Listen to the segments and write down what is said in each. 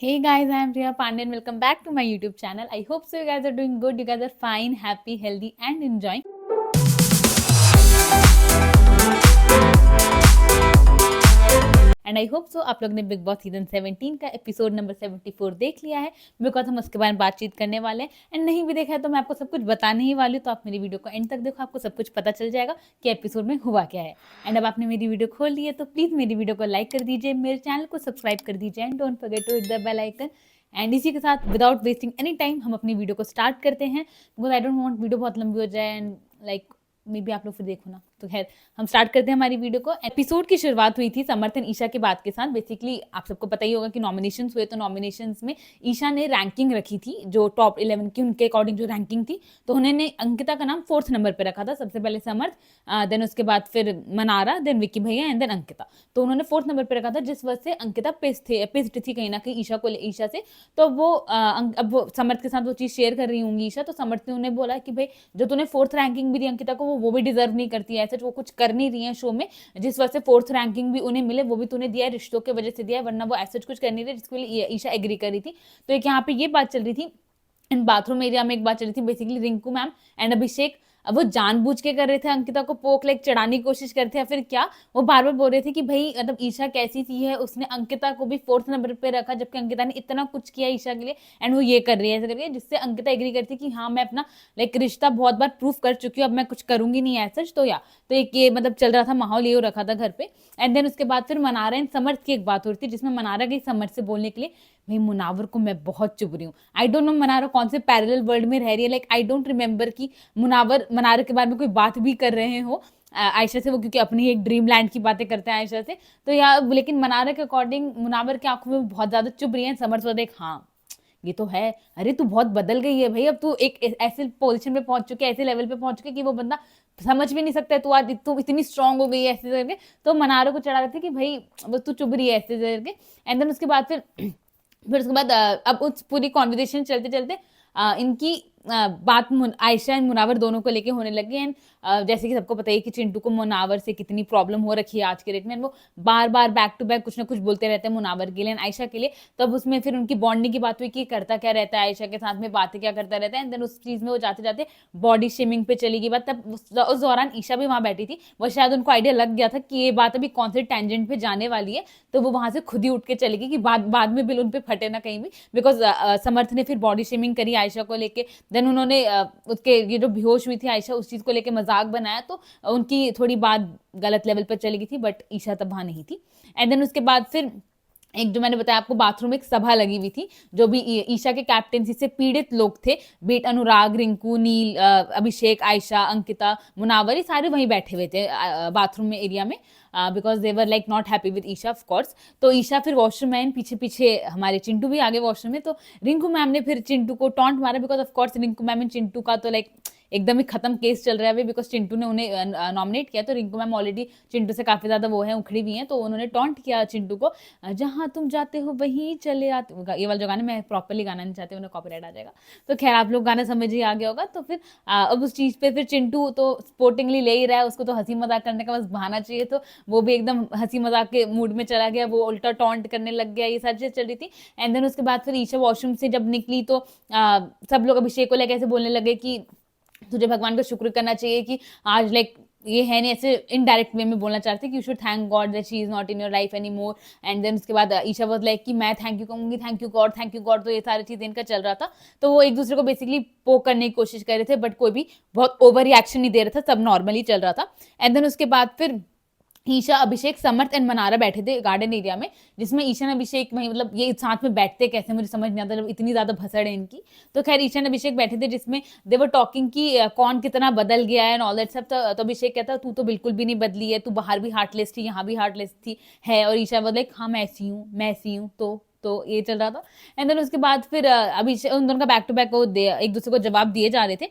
Hey guys, I am Priya Pandey and welcome back to my YouTube channel. I hope so you guys are doing good, you guys are fine, happy, healthy and enjoying. And I hope सो आप लोग ने big boss season 17 का episode number 74 देख लिया है, because हम उसके बारे में बातचीत करने वाले हैं। एंड नहीं भी देखा है तो मैं आपको सब कुछ बताने ही वाली हूँ, तो आप मेरी वीडियो को एंड तक देखो, आपको सब कुछ पता चल जाएगा कि एपिसोड में हुआ क्या है। एंड अब आपने मेरी वीडियो खोल ली है तो प्लीज़ मेरी वीडियो को लाइक कर दीजिए, मेरे चैनल को सब्सक्राइब कर दीजिए and don't forget to hit the bell icon. And इसी के साथ विदाउट वेस्टिंग एनी टाइम हम अपनी वीडियो को स्टार्ट करते हैं, because I don't want video बहुत लंबी हो जाए एंड लाइक मे बी आप लोग फिर देखो ना। तो खैर हम स्टार्ट करते हैं हमारी वीडियो को। एपिसोड की शुरुआत हुई थी समर्थन ईशा के बात के साथ। बेसिकली आप सबको पता ही होगा कि नॉमिनेशंस हुए, तो नॉमिनेशंस में ईशा ने रैंकिंग रखी थी जो टॉप 11 की, उनके अकॉर्डिंग जो रैंकिंग थी, तो उन्होंने अंकिता का नाम 4th नंबर पर रखा था। सबसे पहले समर्थ, देन उसके बाद फिर मनारा, देन विक्की भैया एंड देन अंकिता। तो उन्होंने 4th नंबर पर रखा था, जिस वजह से अंकिता पिस्ड थी कहीं ना कहीं ईशा से। तो वो अब वो समर्थ के साथ वो चीज़ शेयर कर रही होंगी ईशा, तो समर्थ ने उन्हें बोला कि भाई जो तूने 4th रैंकिंग भी दी अंकिता को, वो भी डिजर्व नहीं करती है, ऐसा वो कुछ कर नहीं रही है शो में, जिस वजह से 4th रैंकिंग भी उन्हें मिले, वो भी तूने दिया है रिश्तों के वजह से दिया है, वरना वो ऐसा कुछ कर नहीं रही, जिसके लिए ईशा एग्री कर रही थी। तो एक यहाँ पे ये बात चल रही थी। एंड बाथरूम एरिया में एक बात चल रही थी, बेसिकली रिंकू मैम एंड अभिषेक, अब वो जानबूझ के कर रहे थे अंकिता को पोक लाइक चढ़ाने की कोशिश करते हैं, फिर क्या वो बार बार बोल रहे थे कि भाई मतलब ईशा कैसी सी है, उसने अंकिता को भी 4th नंबर पे रखा, जबकि अंकिता ने इतना कुछ किया ईशा के लिए एंड वो ये कर रही है ऐसा करके, जिससे अंकिता एग्री करती कि हाँ मैं अपना लाइक रिश्ता बहुत बार प्रूफ कर चुकी हूँ, अब मैं कुछ करूंगी नहीं ऐसा। तो या तो एक ये मतलब चल रहा था, माहौल ये रखा था घर पे। एंड देन उसके बाद फिर मनारा एंड समर्थ की एक बात हो रही थी, जिसमें मनारा गई समर्थ से बोलने के लिए भाई मुनावर को मैं बहुत चुभ रही हूँ। आई डोंट नो मनारा कौन से पैरेलल वर्ल्ड में रह रही है, लाइक आई डोंट रिमेंबर कि मनारा के बारे में कोई बात भी कर रहे हो आयशा से, वो क्योंकि अपनी एक ड्रीम लैंड की बातें करते हैं आयशा से। तो यार लेकिन मनारा के अकॉर्डिंग मुनावर की आंखों में बहुत ज्यादा चुभ रही है। समर्थ एक हाँ ये तो है, अरे तू बहुत बदल गई है भाई, अब तू एक ऐसे पोजीशन पे पहुंच चुके, ऐसे लेवल पे पहुंच चुके कि वो बंदा समझ भी नहीं सकता है, तू आज तू इतनी स्ट्रांग हो गई है ऐसे करके। तो मनारा को चढ़ा रहे थे कि भाई वो तू चुभ रही है ऐसे करके। एंड देन उसके बाद फिर उसके बाद अब उस पूरी कॉन्वर्जेशन चलते चलते इनकी बात आयशा एंड मुनावर दोनों को लेके होने लगी। एंड जैसे कि सबको पता है कि चिंटू को मुनावर से कितनी प्रॉब्लम हो रखी है आज के डेट में, वो बार बार बैक टू बैक कुछ ना कुछ बोलते रहते हैं मुनावर के लिए एंड आयशा के लिए। तब उसमें फिर उनकी बॉन्डिंग की बात हुई कि करता क्या रहता है आयशा के साथ में, बातें क्या करता रहता है। एंड देन उस चीज में वो जाते जाते बॉडी शेमिंग पे चली गई बात। तब उस दौरान ईशा भी वहां बैठी थी, वो शायद उनको आइडिया लग गया था कि ये बात अभी कौन से टेंजेंट पे जाने वाली है, तो वो वहां से खुद ही उठ के चली गई कि बाद में बिल उन पे फटे ना कहीं भी। बिकॉज समर्थ ने फिर बॉडी शेमिंग करी आयशा को लेके, देन उन्होंने उसके ये जो बेहोश हुई थी आयशा, उस चीज को लेके मजाक बनाया, तो उनकी थोड़ी बात गलत लेवल पर चली गई थी, बट ईशा तब वहां नहीं थी। एंड देन उसके बाद फिर एक जो मैंने बताया आपको बाथरूम एक सभा लगी हुई थी, जो भी ईशा के कैप्टेंसी से पीड़ित लोग थे, बीट अनुराग, रिंकू, नील, अभिषेक, आयशा, अंकिता, मुनावर, ये सारे वहीं बैठे हुए थे बाथरूम में एरिया में, because they were like not happy with Isha of course. तो ईशा फिर वॉशरूम में, पीछे पीछे हमारे चिंटू भी आगे वॉशरूम में, तो रिंकू मैम ने फिर चिंटू को टॉन्ट मारा, because of course Rinku ma'am and Chintu का तो लाइक एकदम ही खत्म केस चल रहा है अभी, बिकॉज चिंटू ने उन्हें नॉमिनेट किया, तो रिंकू मैम ऑलरेडी चिंटू से काफी ज्यादा वो है उखड़ी हुई हैं, तो उन्होंने टॉन्ट किया चिंटू को, जहां तुम जाते हो वहीं चले आते। ये वाला जो गाना मैं प्रॉपरली गाना नहीं चाहती, उन्हें कॉपीराइट आ जाएगा, तो खैर आप लोग गाना समझ ही आ गया होगा। तो फिर अब उस चीज पे फिर चिंटू तो स्पोर्टिंगली ले ही रहा है, उसको तो हंसी मजाक करने का बस बहाना चाहिए, तो वो भी एकदम हंसी मजाक के मूड में चला गया, वो उल्टा टॉन्ट करने लग गया, ये सारी चीज चल रही थी। एंड देन उसके बाद फिर ईशा वॉशरूम से जब निकली, तो सब लोग अभिषेक को लेकर ऐसे बोलने लगे कि तुझे भगवान का शुक्र करना चाहिए कि आज लाइक ये है नहीं, ऐसे इनडायरेक्ट वे में बोलना चाहते कि you should thank God that she is not in your life any more. And then उसके बाद ईशा वाज लाइक कि मैं थैंक यू कहूंगी, thank you God, thank you God. तो ये सारी चीजें इनका चल रहा था, तो वो एक दूसरे को बेसिकली पोक करने की कोशिश कर रहे थे, बट कोई भी बहुत ओवर रिएक्शन नहीं दे रहा था, सब नॉर्मली चल रहा था। एंड देन उसके बाद फिर ईशा, अभिषेक, समर्थ एंड मनारा बैठे थे गार्डन एरिया में, जिसमें ईशा ने अभिषेक वही मतलब ये साथ में बैठते कैसे मुझे समझ नहीं आता, जब इतनी ज्यादा भसड़ है इनकी। तो खैर ईशा ने अभिषेक बैठे थे, जिसमें दे वर टॉकिंग की कौन कितना बदल गया है एंड ऑल दैट सब। तो अभिषेक कहता तू तो बिल्कुल भी नहीं बदली है, तू बाहर भी हार्टलेस थी, यहाँ भी हार्टलेस थी है, और ईशा वाज लाइक हाँ मैं ऐसी हूँ। तो ये चल रहा था। एंड देन उसके बाद फिर अभिषेक, उन दोनों का बैक टू बैक वो एक दूसरे को जवाब दिए जा रहे थे।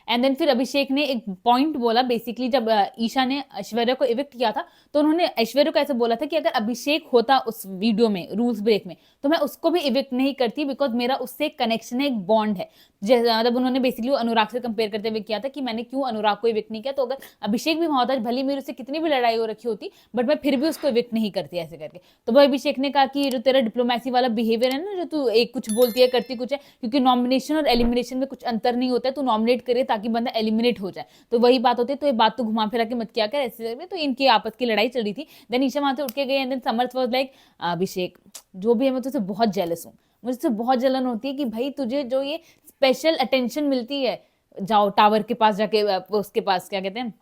एंड देन फिर अभिषेक ने एक पॉइंट बोला, बेसिकली जब ईशा ने ऐश्वर्या को इविक्ट किया था, तो उन्होंने ऐश्वर्या को ऐसे बोला था कि अगर अभिषेक होता उस वीडियो में रूल्स ब्रेक में, तो मैं उसको भी इविक्ट नहीं करती, बिकॉज मेरा उससे एक कनेक्शन है, एक बॉन्ड है। मतलब उन्होंने बेसिकली अनुराग से कंपेयर करते हुए किया था कि मैंने क्यों अनुराग को इविक्ट नहीं किया, तो अगर अभिषेक भी वहां होता, भले मेरे से कितनी भी लड़ाई हो रखी होती, बट मैं फिर भी उसको इविक्ट नहीं करती ऐसे करके। तो भाई अभिषेक ने कहा कि ये जो तेरा डिप्लोमेसी वाला बिहेवियर है ना, जो तू एक कुछ बोलती है करती कुछ है, क्योंकि नॉमिनेशन और एलिमिनेशन में कुछ अंतर नहीं होता है, तू नॉमिनेट करे ताकि बंदा एलिमिनेट हो जाए, तो वही बात होती है, तो ये बात तो घुमा फिरा के मत किया कर ऐसे। तो इनकी आपस की लड़ाई चल रही थी। देन ईशा वहां से उठ के गई and then Samarth was like, Abhishek जो भी है मैं तुझसे बहुत जेलस हूँ, मुझसे बहुत जलन होती है कि भाई तुझे जो ये स्पेशल अटेंशन मिलती है, जाओ टावर के पास जाके उसके पास क्या कहते हैं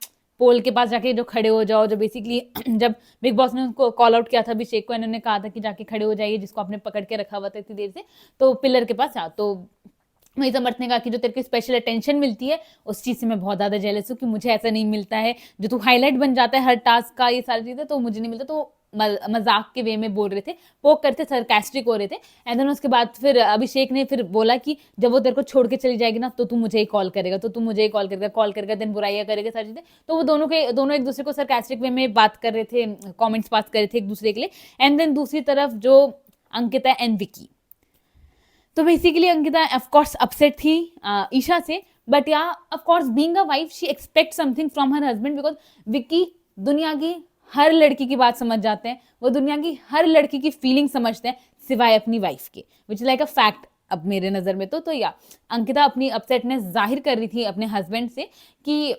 पोल के पास जाके जो खड़े हो जाओ, जो बेसिकली जब बिग बॉस ने उनको कॉल आउट किया था अभिषेक को, इन्होंने कहा था कि जाके खड़े हो जाइए जिसको आपने पकड़ के रखा हुआ था इतनी देर से, तो पिलर के पास आ, तो वही समर्थ ने कहा कि जो तेरे को स्पेशल अटेंशन मिलती है उस चीज से मैं बहुत ज्यादा जेलस हूँ कि मुझे ऐसा नहीं मिलता है, जो तू हाईलाइट बन जाता है हर टास्क का, ये सारी चीजें तो मुझे नहीं मिलता। तो मजाक के वे में बोल रहे थे, पोक करते सरकास्टिक हो रहे थे। एंड देन उसके बाद फिर अभिषेक ने फिर बोला कि जब वो तेरे को छोड़ के चली जाएगी ना तो तू मुझे ही कॉल करेगा, तो तू मुझे ही कॉल करेगा देन बुराइयां करेगा सारी चीजें। तो वो दोनों एक दूसरे को सरकास्टिक वे में बात कर रहे थे, कॉमेंट्स पास कर रहे थे एक दूसरे के लिए। एंड देन दूसरी तरफ जो अंकिता एंड विकी, तो basically Ankita of course upset थी ईशा से, बट या of course being a wife she expect something from her husband, because Vicky दुनिया की हर लड़की की बात समझ जाते हैं, वो दुनिया की हर लड़की की फीलिंग समझते हैं सिवाय अपनी वाइफ के, which is like a fact अब मेरे नजर में। तो या अंकिता अपनी अपसेटनेस जाहिर कर रही थी अपने हस्बैंड से कि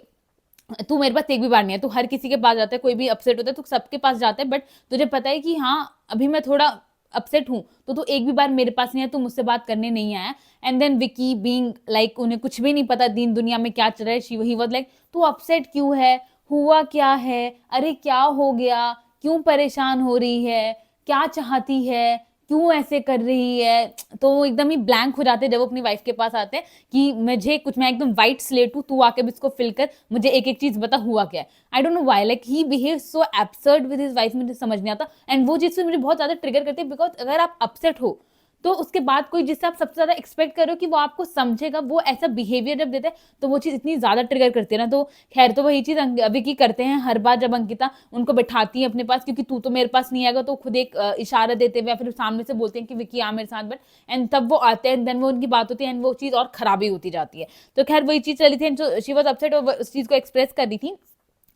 तू मेरे पास एक भी बार नहीं है, तू हर किसी के पास जाता है, कोई भी अपसेट होता है तो सबके पास जाता है, बट तुझे पता है कि हाँ अभी मैं थोड़ा अपसेट हूँ, तो तू एक भी बार मेरे पास नहीं है, तू मुझसे बात करने नहीं आया। And then Vicky being like उन्हें कुछ भी नहीं पता दीन दुनिया में क्या चल रहा है, ही वाज लाइक तू अपसेट क्यों है, हुआ क्या है, अरे क्या हो गया, क्यों परेशान हो रही है, क्या चाहती है, क्यों ऐसे कर रही है। तो वो एकदम ही ब्लैंक हो जाते हैं जब वो अपनी वाइफ के पास आते हैं कि मुझे कुछ, मैं एकदम वाइट स्लेट हूँ, तू आके भी इसको फिल कर, मुझे एक एक चीज बता हुआ क्या है। I don't know why like he behave so absurd with his wife, मुझे समझ नहीं आता। एंड वो चीज मुझे बहुत ज्यादा ट्रिगर करती है, बिकॉज अगर आप अपसेट हो तो उसके बाद कोई जिससे आप सबसे ज्यादा एक्सपेक्ट करो कि वो आपको समझेगा, वो ऐसा बिहेवियर जब देता है तो वो चीज इतनी ज्यादा ट्रिगर करती है ना। तो खैर, तो वही चीज अभी की करते हैं हर बार जब अंकिता उनको बैठाती है अपने पास, क्योंकि तू तो मेरे पास नहीं आएगा, तो खुद एक इशारा देते हुए फिर सामने से बोलते हैं कि विकी आ मेरे साथ बैठ, एंड तब वो आते हैं, देन वो उनकी बात होती है एंड वो चीज और खराबी होती जाती है। तो खैर वही चीज चली थी, जो शी वाज अपसेट और उस चीज को एक्सप्रेस कर रही थी।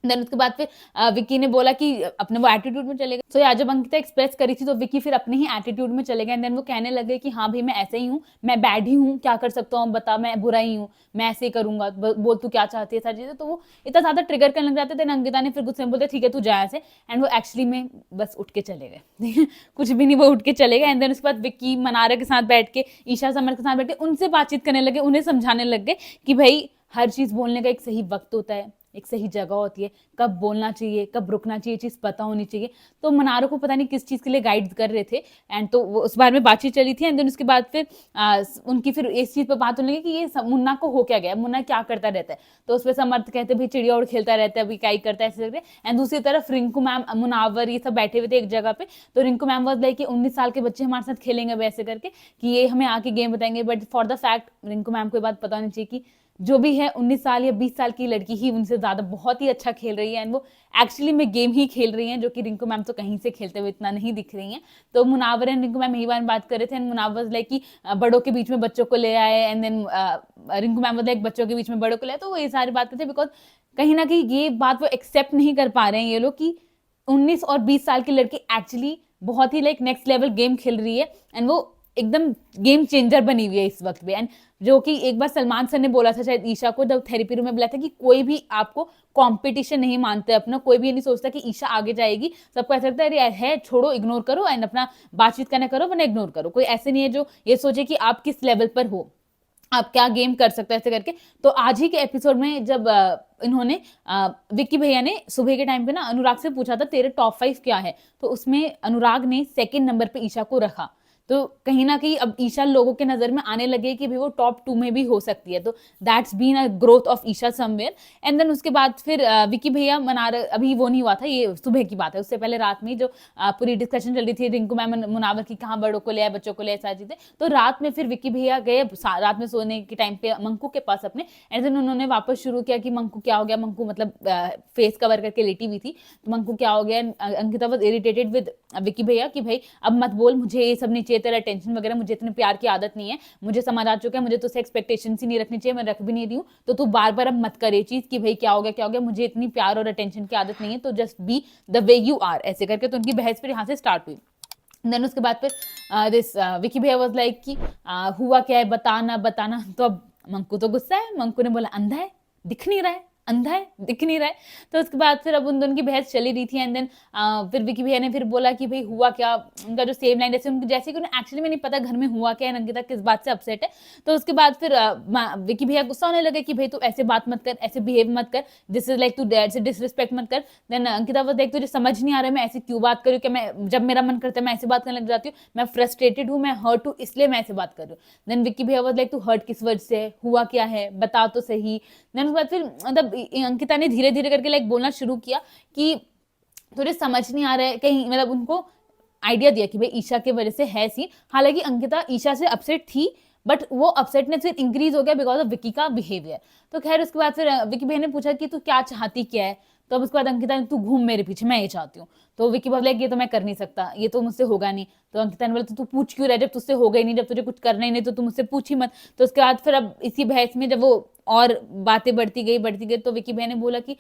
देन उसके बाद फिर विकी ने बोला कि अपने वो एटीट्यूड में चले गए। तो यार जब अंकिता एक्सप्रेस करी थी तो विकी फिर अपने ही एटीट्यूड में चले गए। देन वो कहने लगे कि हाँ भाई मैं ऐसे ही हूँ, मैं बैड ही हूँ, क्या कर सकता हूँ बता, मैं बुरा ही हूँ, मैं ऐसे ही करूंगा, बोल तू क्या चाहती है सारी चीजें। तो वो इतना ज्यादा ट्रिगर करने लग जाते। देन अंकिता ने फिर गुस्से में बोलते ठीक है तू जा ऐसे, एंड वो एक्चुअली में बस उठ के चले गए कुछ भी नहीं, वो उठ के चले गए। एंड देन उसके बाद विक्की मनारा के साथ बैठ के, ईशा समर के साथ बैठ के उनसे बातचीत करने लगे, उन्हें समझाने लग गए कि भाई हर चीज बोलने का एक सही वक्त होता है, एक सही जगह होती है, कब बोलना चाहिए, कब रुकना चाहिए, चीज पता होनी चाहिए। तो मनारो को पता नहीं किस चीज के लिए गाइड कर रहे थे, एंड तो उस बारे में बातचीत चली थी। एंड देन उसके बाद फिर उनकी फिर इस चीज पर बात होने लगी कि ये मुन्ना को हो क्या गया, मुन्ना क्या करता रहता है। तो उस पर समर्थ कहते भाई चिड़िया उड़ खेलता रहता है, अभी क्या ही करता है ऐसे करके। एंड दूसरी तरफ रिंकू मैम, मुनावर, ये सब बैठे हुए थे एक जगह पे। तो रिंकू मैम वाज लाइक कि 19 साल के बच्चे हमारे साथ खेलेंगे वैसे करके, कि ये हमें आके गेम बताएंगे। But for the fact Rinku ma'am को ये बात पता होनी चाहिए कि जो भी है 19 साल या 20 साल की लड़की ही उनसे ज्यादा बहुत ही अच्छा खेल रही है, एंड वो एक्चुअली में गेम ही खेल रही हैं, जो कि रिंकू मैम तो कहीं से खेलते हुए इतना नहीं दिख रही हैं। तो मुनावर एंड रिंकू मैम यही बात कर रहे थे, एंड मुनावर लाइक कि बड़ों के बीच में बच्चों को ले आए, and then Rinku ma'am like बच्चों के बीच में बड़ों को ले आए। तो वो ये सारी बात करते, बिकॉज कहीं ना कहीं ये बात वो एक्सेप्ट नहीं कर पा रहे हैं ये लोग कि 19 और 20 साल की लड़की एक्चुअली बहुत ही लाइक नेक्स्ट लेवल गेम खेल रही है, एंड वो एकदम गेम चेंजर बनी हुई है इस वक्त पे। एंड जो कि एक बार सलमान सर ने बोला था शायद ईशा को, जब थेरेपी रूम में बोला था कि कोई भी आपको कंपटीशन नहीं मानते अपना, कोई भी ये नहीं सोचता कि ईशा आगे जाएगी, सबको ऐसा लगता है अरे है छोड़ो, इग्नोर करो एंड अपना बातचीत करना करो वरना इग्नोर करो। कोई ऐसे नहीं है जो ये सोचे कि आप किस लेवल पर हो, आप क्या गेम कर सकते हैं ऐसे करके। तो आज ही के एपिसोड में जब इन्होंने विक्की भैया ने सुबह के टाइम पे ना अनुराग से पूछा था तेरे टॉप 5 क्या है, तो उसमें अनुराग ने सेकंड नंबर पे ईशा को रखा। तो कहीं ना कहीं अब ईशा लोगों के नजर में आने लगे कि भाई वो टॉप 2 में भी हो सकती है। तो that's been a growth of Isha somewhere. And then उसके बाद फिर विक्की भैया अभी वो नहीं हुआ था, ये सुबह की बात है, उससे पहले रात में जो पूरी डिस्कशन चल रही थी रिंकू मैम मुनावर की, कहाँ बड़ों को ले आए बच्चों को ले आए सारी चीजें। तो रात में फिर विक्की भैया गए रात में सोने के टाइम पे मंकू के पास अपने, एंड देन उन्होंने वापस शुरू किया कि मंकू क्या हो गया, मंकू मतलब फेस कवर करके लेटी हुई थी, तो मंकू क्या हो गया। Ankita was irritated with Vicky भैया कि भाई अब मत बोल, मुझे ये सब नहीं चाहिए तेरा अटेंशन वगैरह, मुझे इतने प्यार की आदत नहीं है, मुझे समझ आ चुका है, मुझे तुझसे एक्सपेक्टेशन ही नहीं रखनी चाहिए, मैं रख भी नहीं रही हूँ, तो तू बार बार अब मत कर ये चीज कि भाई क्या हो गया क्या हो गया, मुझे इतनी प्यार और अटेंशन की आदत नहीं है, तो just be the way you are, ऐसे करके तो उनकी बहस फिर यहाँ से स्टार्ट हुई। देन उसके बाद फिर दिस विकी भैया वाज लाइक कि हुआ क्या है बताना बताना, तो अब मंकू तो गुस्सा है, मंकू ने बोला अंधा है दिख नहीं रहा है, अंधा है दिख नहीं रहा है। तो उसके बाद फिर अब उन दोनों की बहस चली रही थी एंड देन फिर विकी भैया ने फिर बोला कि भाई हुआ क्या, उनका जो सेम लाइन जैसे कि उन्हें एक्चुअली में नहीं पता घर में हुआ क्या है, अंकिता किस बात से अपसेट है। तो उसके बाद फिर विकी भैया गुस्सा होने लगे कि भाई तू ऐसे बात मत कर, ऐसे बिहेव मत कर, दिस इज लाइक तू डैड से डिसरिस्पेक्ट मत कर। देन अंकिता वो देख तुझे समझ नहीं आ रहा है मैं ऐसे क्यों बात करूँ, कि मैं जब मेरा मन करता है मैं ऐसे बात करने लग जाती हूँ, मैं फ्रस्ट्रेटेड हूँ, मैं हर्ट हूँ, इसलिए मैं ऐसे बात कर रही हूँ। देन विकी भैया वाज लाइक तू हर्ट किस वजह से, हुआ क्या है बता तो सही। देन उसके बाद फिर मतलब अंकिता ने धीरे धीरे करके लाइक बोलना शुरू किया कि तुझे समझ नहीं आ रहा है कहीं, मतलब उनको आइडिया दिया कि भाई ईशा के वजह से है सीन। हालांकि अंकिता ईशा से अपसेट थी, बट वो अपसेटनेस फिर इंक्रीज हो गया बिकॉज ऑफ विकी का बिहेवियर। तो खैर उसके बाद फिर विकी भैया ने पूछा कि तू क्या चाहती क्या है, तो अब उसके बाद अंकिता ने तू घूम मेरे पीछे, मैं ये चाहती हूँ। तो विकी बोला ये तो मैं कर नहीं सकता, ये तो मुझसे होगा नहीं। तो अंकिता ने बोला तो तू पूछ क्यों रहा, जब तुझसे होगा ही नहीं, जब तुझे कुछ करना ही नहीं तो तू मुझसे पूछ ही मत। तो उसके बाद फिर अब इसी बहस में जब वो और बातें बढ़ती गई तो विकी भैया ने बोला कि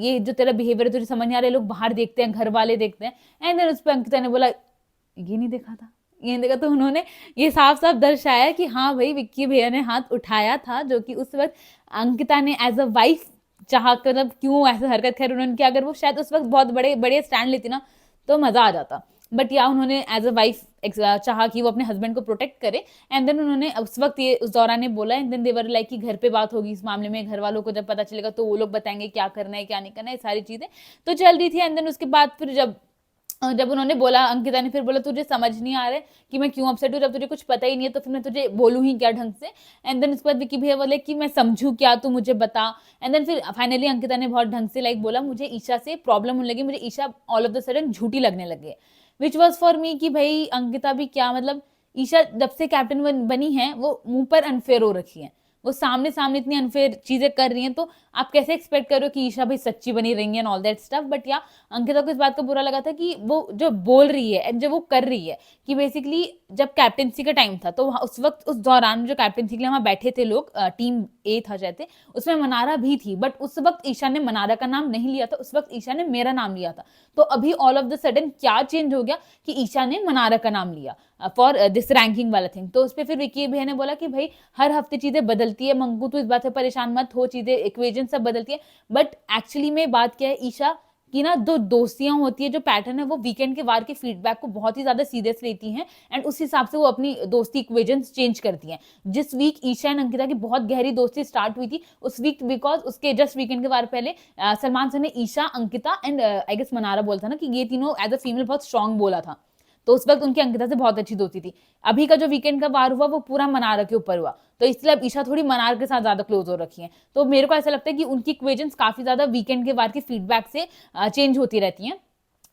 ये जो तेरा बिहेवियर है तुझे समझ नहीं आ रहा है, लोग बाहर देखते हैं, घर वाले देखते हैं। एंड देन उस पर अंकिता ने बोला ये नहीं देखा था, ये नहीं देखा। तो उन्होंने ये साफ साफ दर्शाया कि हाँ भाई विक्की भैया ने हाथ उठाया था, जो कि उस वक्त अंकिता ने एज अ वाइफ चाह कर, मतलब क्यों ऐसा हरकत खैर उन्होंने किया, अगर वो शायद उस वक्त बहुत बड़े बड़े स्टैंड लेती ना तो मजा आ जाता, बट या उन्होंने एज अ वाइफ चाहा कि वो अपने हस्बैंड को प्रोटेक्ट करे। एंड देन उन्होंने उस वक्त ये उस दौरान ने बोला, एंड देन देवर लाइक कि घर पे बात होगी इस मामले में, घर वालों को जब पता चलेगा तो वो लोग बताएंगे क्या करना है क्या नहीं करना है, सारी चीजें तो चल रही थी। एंड देन उसके बाद फिर जब उन्होंने बोला, अंकिता ने फिर बोला तुझे समझ नहीं आ रहा है कि मैं क्यों अपसेट हूँ, जब तुझे कुछ पता ही नहीं है तो फिर मैं तुझे बोलूँ ही क्या ढंग से। एंड देन उसके बाद विकी भैया बोले कि मैं समझू क्या, तू मुझे बता। एंड देन फिर फाइनली अंकिता ने बहुत ढंग से लाइक बोला मुझे ईशा से प्रॉब्लम होने लगी, मुझे Isha all of the sudden झूठी लगने लगी, विच वॉज फॉर मी कि भाई अंकिता भी क्या, मतलब ईशा जब से कैप्टन बनी है वो मुंह पर अनफेयर हो रखी है, वो सामने सामने इतनी अनफेयर चीजें कर रही हैं, तो आप कैसे एक्सपेक्ट करो कि ईशा भाई सच्ची बनी रही है ऑल दैट स्टफ। बट या अंकिता को इस बात का बुरा लगा था कि वो जो बोल रही है एंड जो वो कर रही है कि बेसिकली जब कैप्टेंसी का टाइम था तो उस वक्त उस दौरान जो कैप्टेंसी के लिए वहां बैठे थे लोग, टीम ए था शायद, उसमें मनारा भी थी, बट उस वक्त ईशा ने मनारा का नाम नहीं लिया था, उस वक्त ईशा ने मेरा नाम लिया था। तो अभी ऑल ऑफ द सडन क्या चेंज हो गया कि ईशा ने मनारा का नाम लिया फॉर दिस रैंकिंग वाला थिंग। तो उस पर फिर विकी भैया ने बोला कि भाई हर हफ्ते चीजें बदलती है मंगू, तो इस बात से परेशान मत हो, चीजें इक्वेजन सब बदलती है, बट एक्चुअली में बात क्या है ईशा कि ना दो दोस्तियां होती है, जो पैटर्न है वो वीकेंड के वार के फीडबैक को बहुत ही ज्यादा सीरियस लेती हैं एंड उस हिसाब से वो अपनी दोस्ती इक्वेजन्स चेंज करती हैं। जिस वीक ईशा एंड अंकिता की बहुत गहरी दोस्ती स्टार्ट हुई थी उस वीक बिकॉज उसके जस्ट वीकेंड के वार पहले सलमान सर ने Isha Ankita and I guess Mannara बोलता ना कि ये तीनों एज अ फीमेल बहुत स्ट्रांग बोला था, तो उस वक्त उनकी अंकिता से बहुत अच्छी दोस्ती थी। अभी का जो वीकेंड का वार हुआ वो पूरा मनारा के ऊपर हुआ, तो इसलिए अब ईशा थोड़ी मनार के साथ ज्यादा क्लोज हो रखी है। तो मेरे को ऐसा लगता है कि उनकी इक्वेशंस काफी ज्यादा वीकेंड के वार के फीडबैक से चेंज होती रहती हैं।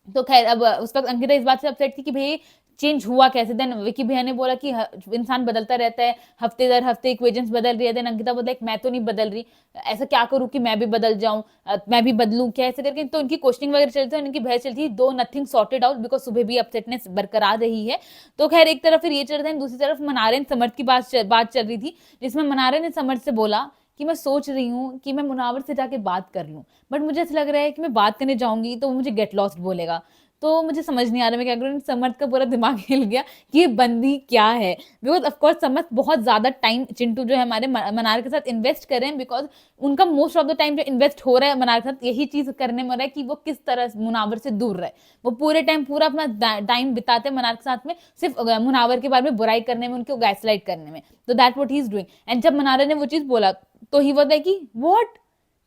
तो खैर अब उस वक्त अंकिता इस बात से अपसेट थी कि भाई चेंज हुआ कैसे। देन विकी भैया ने बोला कि इंसान बदलता रहता है, हफ्ते दर हफ्ते इक्वेशंस बदल रही है। देन अंकिता बोला मैं तो नहीं बदल रही, ऐसा क्या करूं कि मैं भी बदल जाऊं, मैं भी बदलूं क्या, ऐसे करके तो उनकी क्वेश्चनिंग वगैरह चलती है, उनकी बहस चलती है, दो नथिंग सॉर्टेड आउट बिकॉज सुबह भी अपसेटनेस बरकरार रही है। तो खैर एक तरफ फिर ये चल रहा है, दूसरी तरफ मनारे एंड समर्थ की बात चल रही थी, जिसमें मनारे ने समर्थ से बोला कि मैं सोच रही हूँ कि मैं मुनावर से जाके बात कर लूं, बट मुझे ऐसा लग रहा है कि मैं बात करने जाऊंगी तो वो मुझे गेट लॉस्ट बोलेगा, तो मुझे समझ नहीं आ रहा मैं क्या करूँ। समर्थ का पूरा दिमाग हिल गया कि ये बंदी क्या है, बिकॉज ऑफकोर्स समर्थ बहुत ज्यादा टाइम चिंटू जो है हमारे मनार के साथ इन्वेस्ट कर रहे हैं, बिकॉज उनका मोस्ट ऑफ द टाइम जो इन्वेस्ट हो रहा है मनार के साथ यही चीज करने में हो रहा है कि वो किस तरह मुनावर से दूर रहे। वो पूरे टाइम पूरा अपना टाइम बिताते हैं मनार के साथ में सिर्फ मुनावर के बारे में बुराई करने में, उनको गैसलाइट करने में। तो that what he is doing. And जब मनारा ने वो चीज बोला तो ही वाज लाइक कि व्हाट,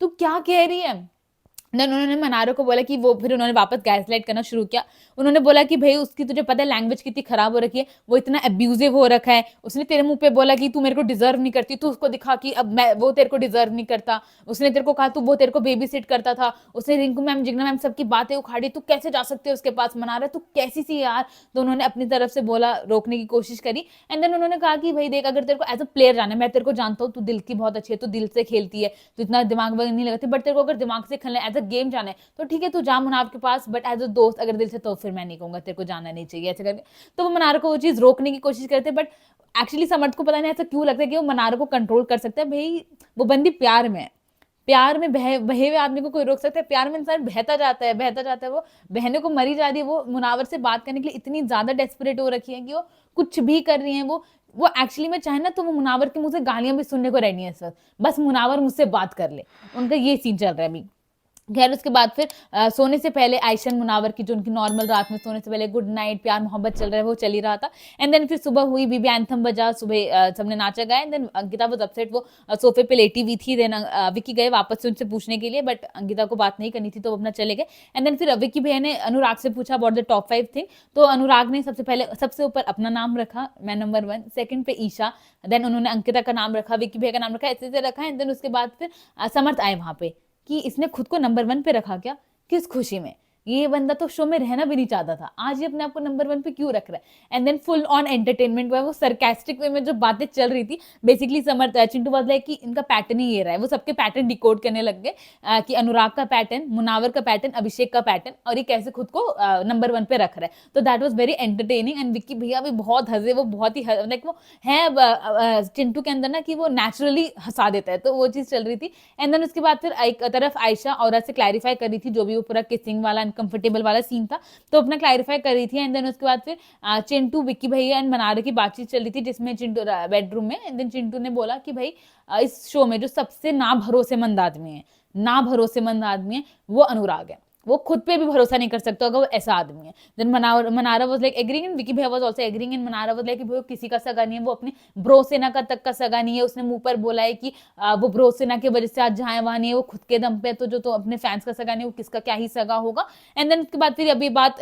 तू क्या कह रही है। देन उन्होंने मनारो को बोला कि वो, फिर उन्होंने वापस गैसलाइट करना शुरू किया। उन्होंने बोला कि भाई उसकी तुझे पता है लैंग्वेज कितनी खराब हो रखी है, वो इतना अब्यूजिव हो रखा है, उसने तेरे मुंह पे बोला कि तू मेरे को डिजर्व नहीं करती, तू उसको दिखा कि अब मैं वो तेरे को डिजर्व नहीं करता, उसने तेरे को कहा तू वो तेरे को बेबी सिट करता था, उसने रिंकू मैम जिग्ना मैम सबकी बातें उखाड़ी, तू कैसे जा सकते हो उसके पास, मना रहा तू कैसी सी यार। तो उन्होंने अपनी तरफ से बोला, रोकने की कोशिश करी। एंड देन उन्होंने कहा कि भाई देख अगर तेरे को एज अ प्लेयर जाना है, मैं तेरे को जानता हूँ तू दिल की बहुत अच्छी है, तू दिल से खेलती है, तू इतना दिमाग वगैरह नहीं लगाती, बट तेरे को अगर दिमाग से खेलना है एज अ गेम जाना है तो ठीक है तू जा मुनावर के पास, बट एज अ दोस्त अगर दिल से तो फिर मैं नहीं कहूंगा तेरे को जाना नहीं चाहिए ऐसे करके। तो वो मनार को वो चीज रोकने की कोशिश करते, बट एक्चुअली समर्थ को पता नहीं ऐसा क्यों लगता है कि वो मनार को कंट्रोल कर सकता है। भाई वो बंदी प्यार में है, प्यार में बहे हुए आदमी को कोई रोक सकता है? प्यार में इंसान बहता जाता है, बहता जाता है, वो बहने को मरी जा रही है, वो मुनावर से बात करने के लिए इतनी ज्यादा डेस्परेट हो रखी है कि वो कुछ भी कर रही है। वो एक्चुअली में चाहे ना तो वो मुनावर के मुंह से गालियां भी सुनने को रेडी है सर, बस मुनावर मुझसे बात कर ले, उनका ये सीन चल रहा है अभी। खैर उसके बाद फिर सोने से पहले आयशन मुनावर की जो उनकी नॉर्मल रात में सोने से पहले गुड नाइट प्यार मोहब्बत चल रहा है वो चल ही रहा था। एंड देन फिर सुबह हुई, बीबी एंथम बजा, सुबह सबने नाचा गाया। And then Ankita was upset, वो सोफे पे लेटी हुई थी। देन विक्की गए वापस से उनसे पूछने के लिए, बट अंकिता को बात नहीं करनी थी तो वो अपना चले गए। एंड देन फिर विक्की भैया ने अनुराग से पूछा अबाउट द टॉप 5 थिंग, तो अनुराग ने सबसे पहले सबसे ऊपर अपना नाम रखा, मैं नंबर 1, सेकंड पे ईशा, देन उन्होंने अंकिता का नाम रखा, विक्की भैया का नाम रखा, ऐसे रखा। एंड देन उसके बाद फिर समर्थ आए वहां पे कि इसने खुद को नंबर 1 पे रखा क्या, किस खुशी में? ये बंदा तो शो में रहना भी नहीं चाहता था, आज ये अपने आप को नंबर 1 पे क्यों रख रहा है? And then full on entertainment वो सरकास्टिक वे में जो बातें चल रही थी, basically Samarth Chintu was like कि इनका पैटर्न ही ये रहा है, वो सबके पैटर्न डिकोड करने लग गए कि अनुराग का पैटर्न, मुनावर का पैटर्न, अभिषेक का पैटर्न, और ये कैसे खुद को नंबर 1 पे रख रहा है। तो that was very entertaining. And Vicky भैया भी बहुत हंसे, वो बहुत ही लाइक वो है चिंटू के अंदर ना कि वो नेचुरली हंसा देता है, तो वो चीज चल रही थी। एंड देन उसके बाद फिर एक तरफ आयशा और से क्लैरिफाई कर रही थी जो भी वो पूरा किसिंग वाला अनकंफर्टेबल वाला सीन था, तो अपना क्लैरिफाई कर रही थी। एंड देन उसके बाद फिर चिंटू विक्की भैया एंड मनारे की बातचीत चल रही थी, जिसमें चिंटू बेडरूम में, एंड देन चिंटू ने बोला कि भाई इस शो में जो सबसे ना भरोसेमंद आदमी है, ना भरोसेमंद आदमी है वो अनुराग है, वो खुद पे भी भरोसा नहीं कर सकता होगा, वो ऐसा आदमी है। Then Manara was like agreeing and Vicky भैया was also agreeing. And Manara was like वो किसी का सगा नहीं है, वो अपने ब्रो सेना का तक का सगा नहीं है। उसने मुंह पर बोला है कि वो ब्रो सेना की वजह से आज जहाँ वहां नहीं है, वो खुद के दम पे, तो जो तो अपने फैंस का सगा नहीं, वो किसका क्या ही सगा होगा। एंड देन उसके बाद फिर अभी बात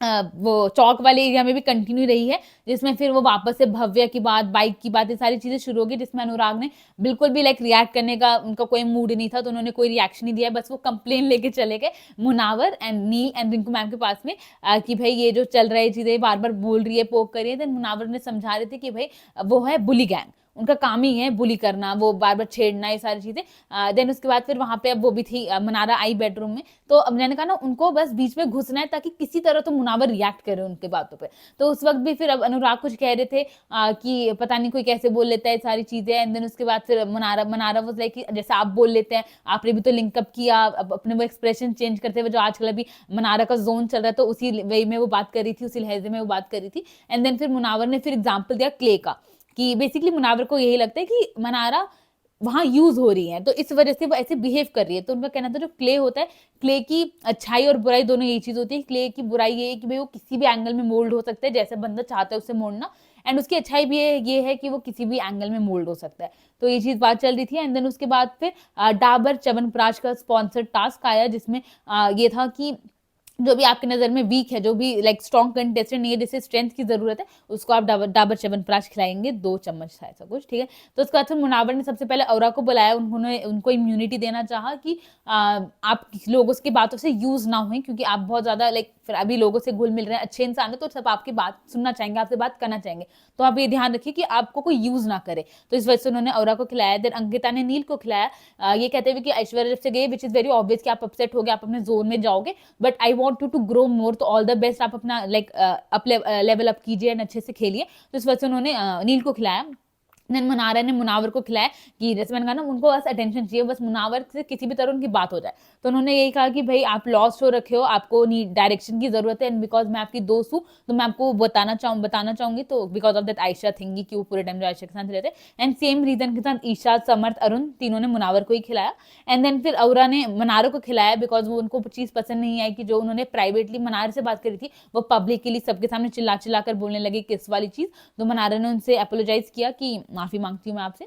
वो चौक वाले एरिया में भी कंटिन्यू रही है, जिसमें फिर वो वापस से भव्य की बात, बाइक की बात, ये सारी चीजें शुरू होगी, जिसमें अनुराग ने बिल्कुल भी लाइक रिएक्ट करने का उनका कोई मूड नहीं था, तो उन्होंने कोई रिएक्शन नहीं दिया, बस वो कंप्लेन लेके चले गए Munawar and Neel and Rinku ma'am के पास में कि भाई ये जो चल रहा है चीजें बार बार बोल रही है, पोक कर रही है। देन मुनावर ने समझा रहे थे कि भाई वो है बुली गैंग, उनका काम ही है बुली करना, वो बार बार छेड़ना, ये सारी चीजें। देन उसके बाद फिर वहां पे अब वो भी थी मनारा आई बेडरूम में, तो अब मैंने कहा ना उनको बस बीच में घुसना है ताकि किसी तरह तो मुनावर रिएक्ट करे उनके बातों पे। तो उस वक्त भी फिर अब अनुराग कुछ कह रहे थे कि पता नहीं कोई कैसे बोल लेता है सारी चीजें। एंड देन उसके बाद फिर मनारा वो लाइक जैसे आप बोल लेते हैं, आपने भी तो लिंकअप किया, अपने वो एक्सप्रेशन चेंज करते हुए जो आजकल अभी मनारा का जोन चल रहा है, तो उसी वे में वो बात कर रही थी, उसी लहजे में वो बात कर रही थी। एंड देन फिर मुनावर ने फिर एग्जाम्पल दिया क्ले का, कि बेसिकली मुनावर को यही लगता है कि मनारा वहां यूज हो रही है, तो इस वजह से वो ऐसे बिहेव कर रही है। तो उनका कहना था जो क्ले होता है, क्ले की अच्छाई और बुराई दोनों यही चीज होती है। क्ले की बुराई ये है कि भाई वो किसी भी एंगल में मोल्ड हो सकता है, जैसे बंदा चाहता है उससे मोड़ना, एंड उसकी अच्छाई भी ये है कि वो किसी भी एंगल में मोल्ड हो सकता है। तो ये चीज बात चल रही थी। एंड देन उसके बाद फिर डाबर च्यवनप्राश का स्पॉन्सर्ड टास्क आया, जिसमें ये था कि जो भी आपकी नजर में वीक है, जो भी लाइक स्ट्रॉन्ग कंटेस्टेंट नहीं है, जिसे स्ट्रेंथ की जरूरत है, उसको आप डाबर च्यवनप्राश खिलाएंगे 2 चम्मच ऐसा कुछ, ठीक है। तो उसके बाद फिर मुनावर ने सबसे पहले औरा को बुलाया, उन्होंने उनको इम्यूनिटी देना चाहा कि आप लोगों की बातों से यूज ना हुए, क्योंकि आप बहुत ज्यादा लाइक फिर अभी लोगों से घुल मिल रहे हैं, अच्छे इंसान है, तो सब आपकी बात सुनना चाहेंगे, आपसे बात करना चाहेंगे, तो आप ये ध्यान रखिए कि आपको कोई यूज ना करे। तो इस वजह से उन्होंने औरा को खिलाया। देन अंकिता ने नील को खिलाया, ये कहते हुए कि ऐश्वर्या जब से गए, विच इज वेरी ऑब्वियस कि आप अपसेट हो गए, आप अपने जोन में जाओगे, but I want to grow more, तो ऑल द बेस्ट, आप अपना लाइक लेवल अप कीजिए एंड अच्छे से खेलिए। तो इस वजह से उन्होंने नील को खिलाया। देन मनारा ने मुनावर को खिलाया कि जैसे मैंने कहा ना, उनको बस अटेंशन चाहिए, बस मुनावर से किसी भी तरह उनकी बात हो जाए। तो उन्होंने यही कहा कि भाई आप लॉस्ट हो रखे हो, आपको डायरेक्शन की जरूरत है, एंड बिकॉज मैं आपकी दोस्त हूँ तो मैं आपको बताना चाहूंगी, तो बिकॉज ऑफ दैट आयशा थिंगी कि वो पूरे टाइम जो आयशा के साथ रहते, एंड सेम रीजन के साथ ईशा, समर्थ, अरुण तीनों ने मुनावर को ही खिलाया। एंड देन फिर औरा ने मनारा को खिलाया, बिकॉज वो उनको चीज पसंद नहीं आई कि जो उन्होंने प्राइवेटली मनार से बात करी थी, वो पब्लिकली सबके सामने चिल्ला चिल्ला कर बोलने लगी किस वाली चीज। तो मनारा ने उनसे अपोलोजाइज किया कि माफी मांगती हूँ मैं आपसे।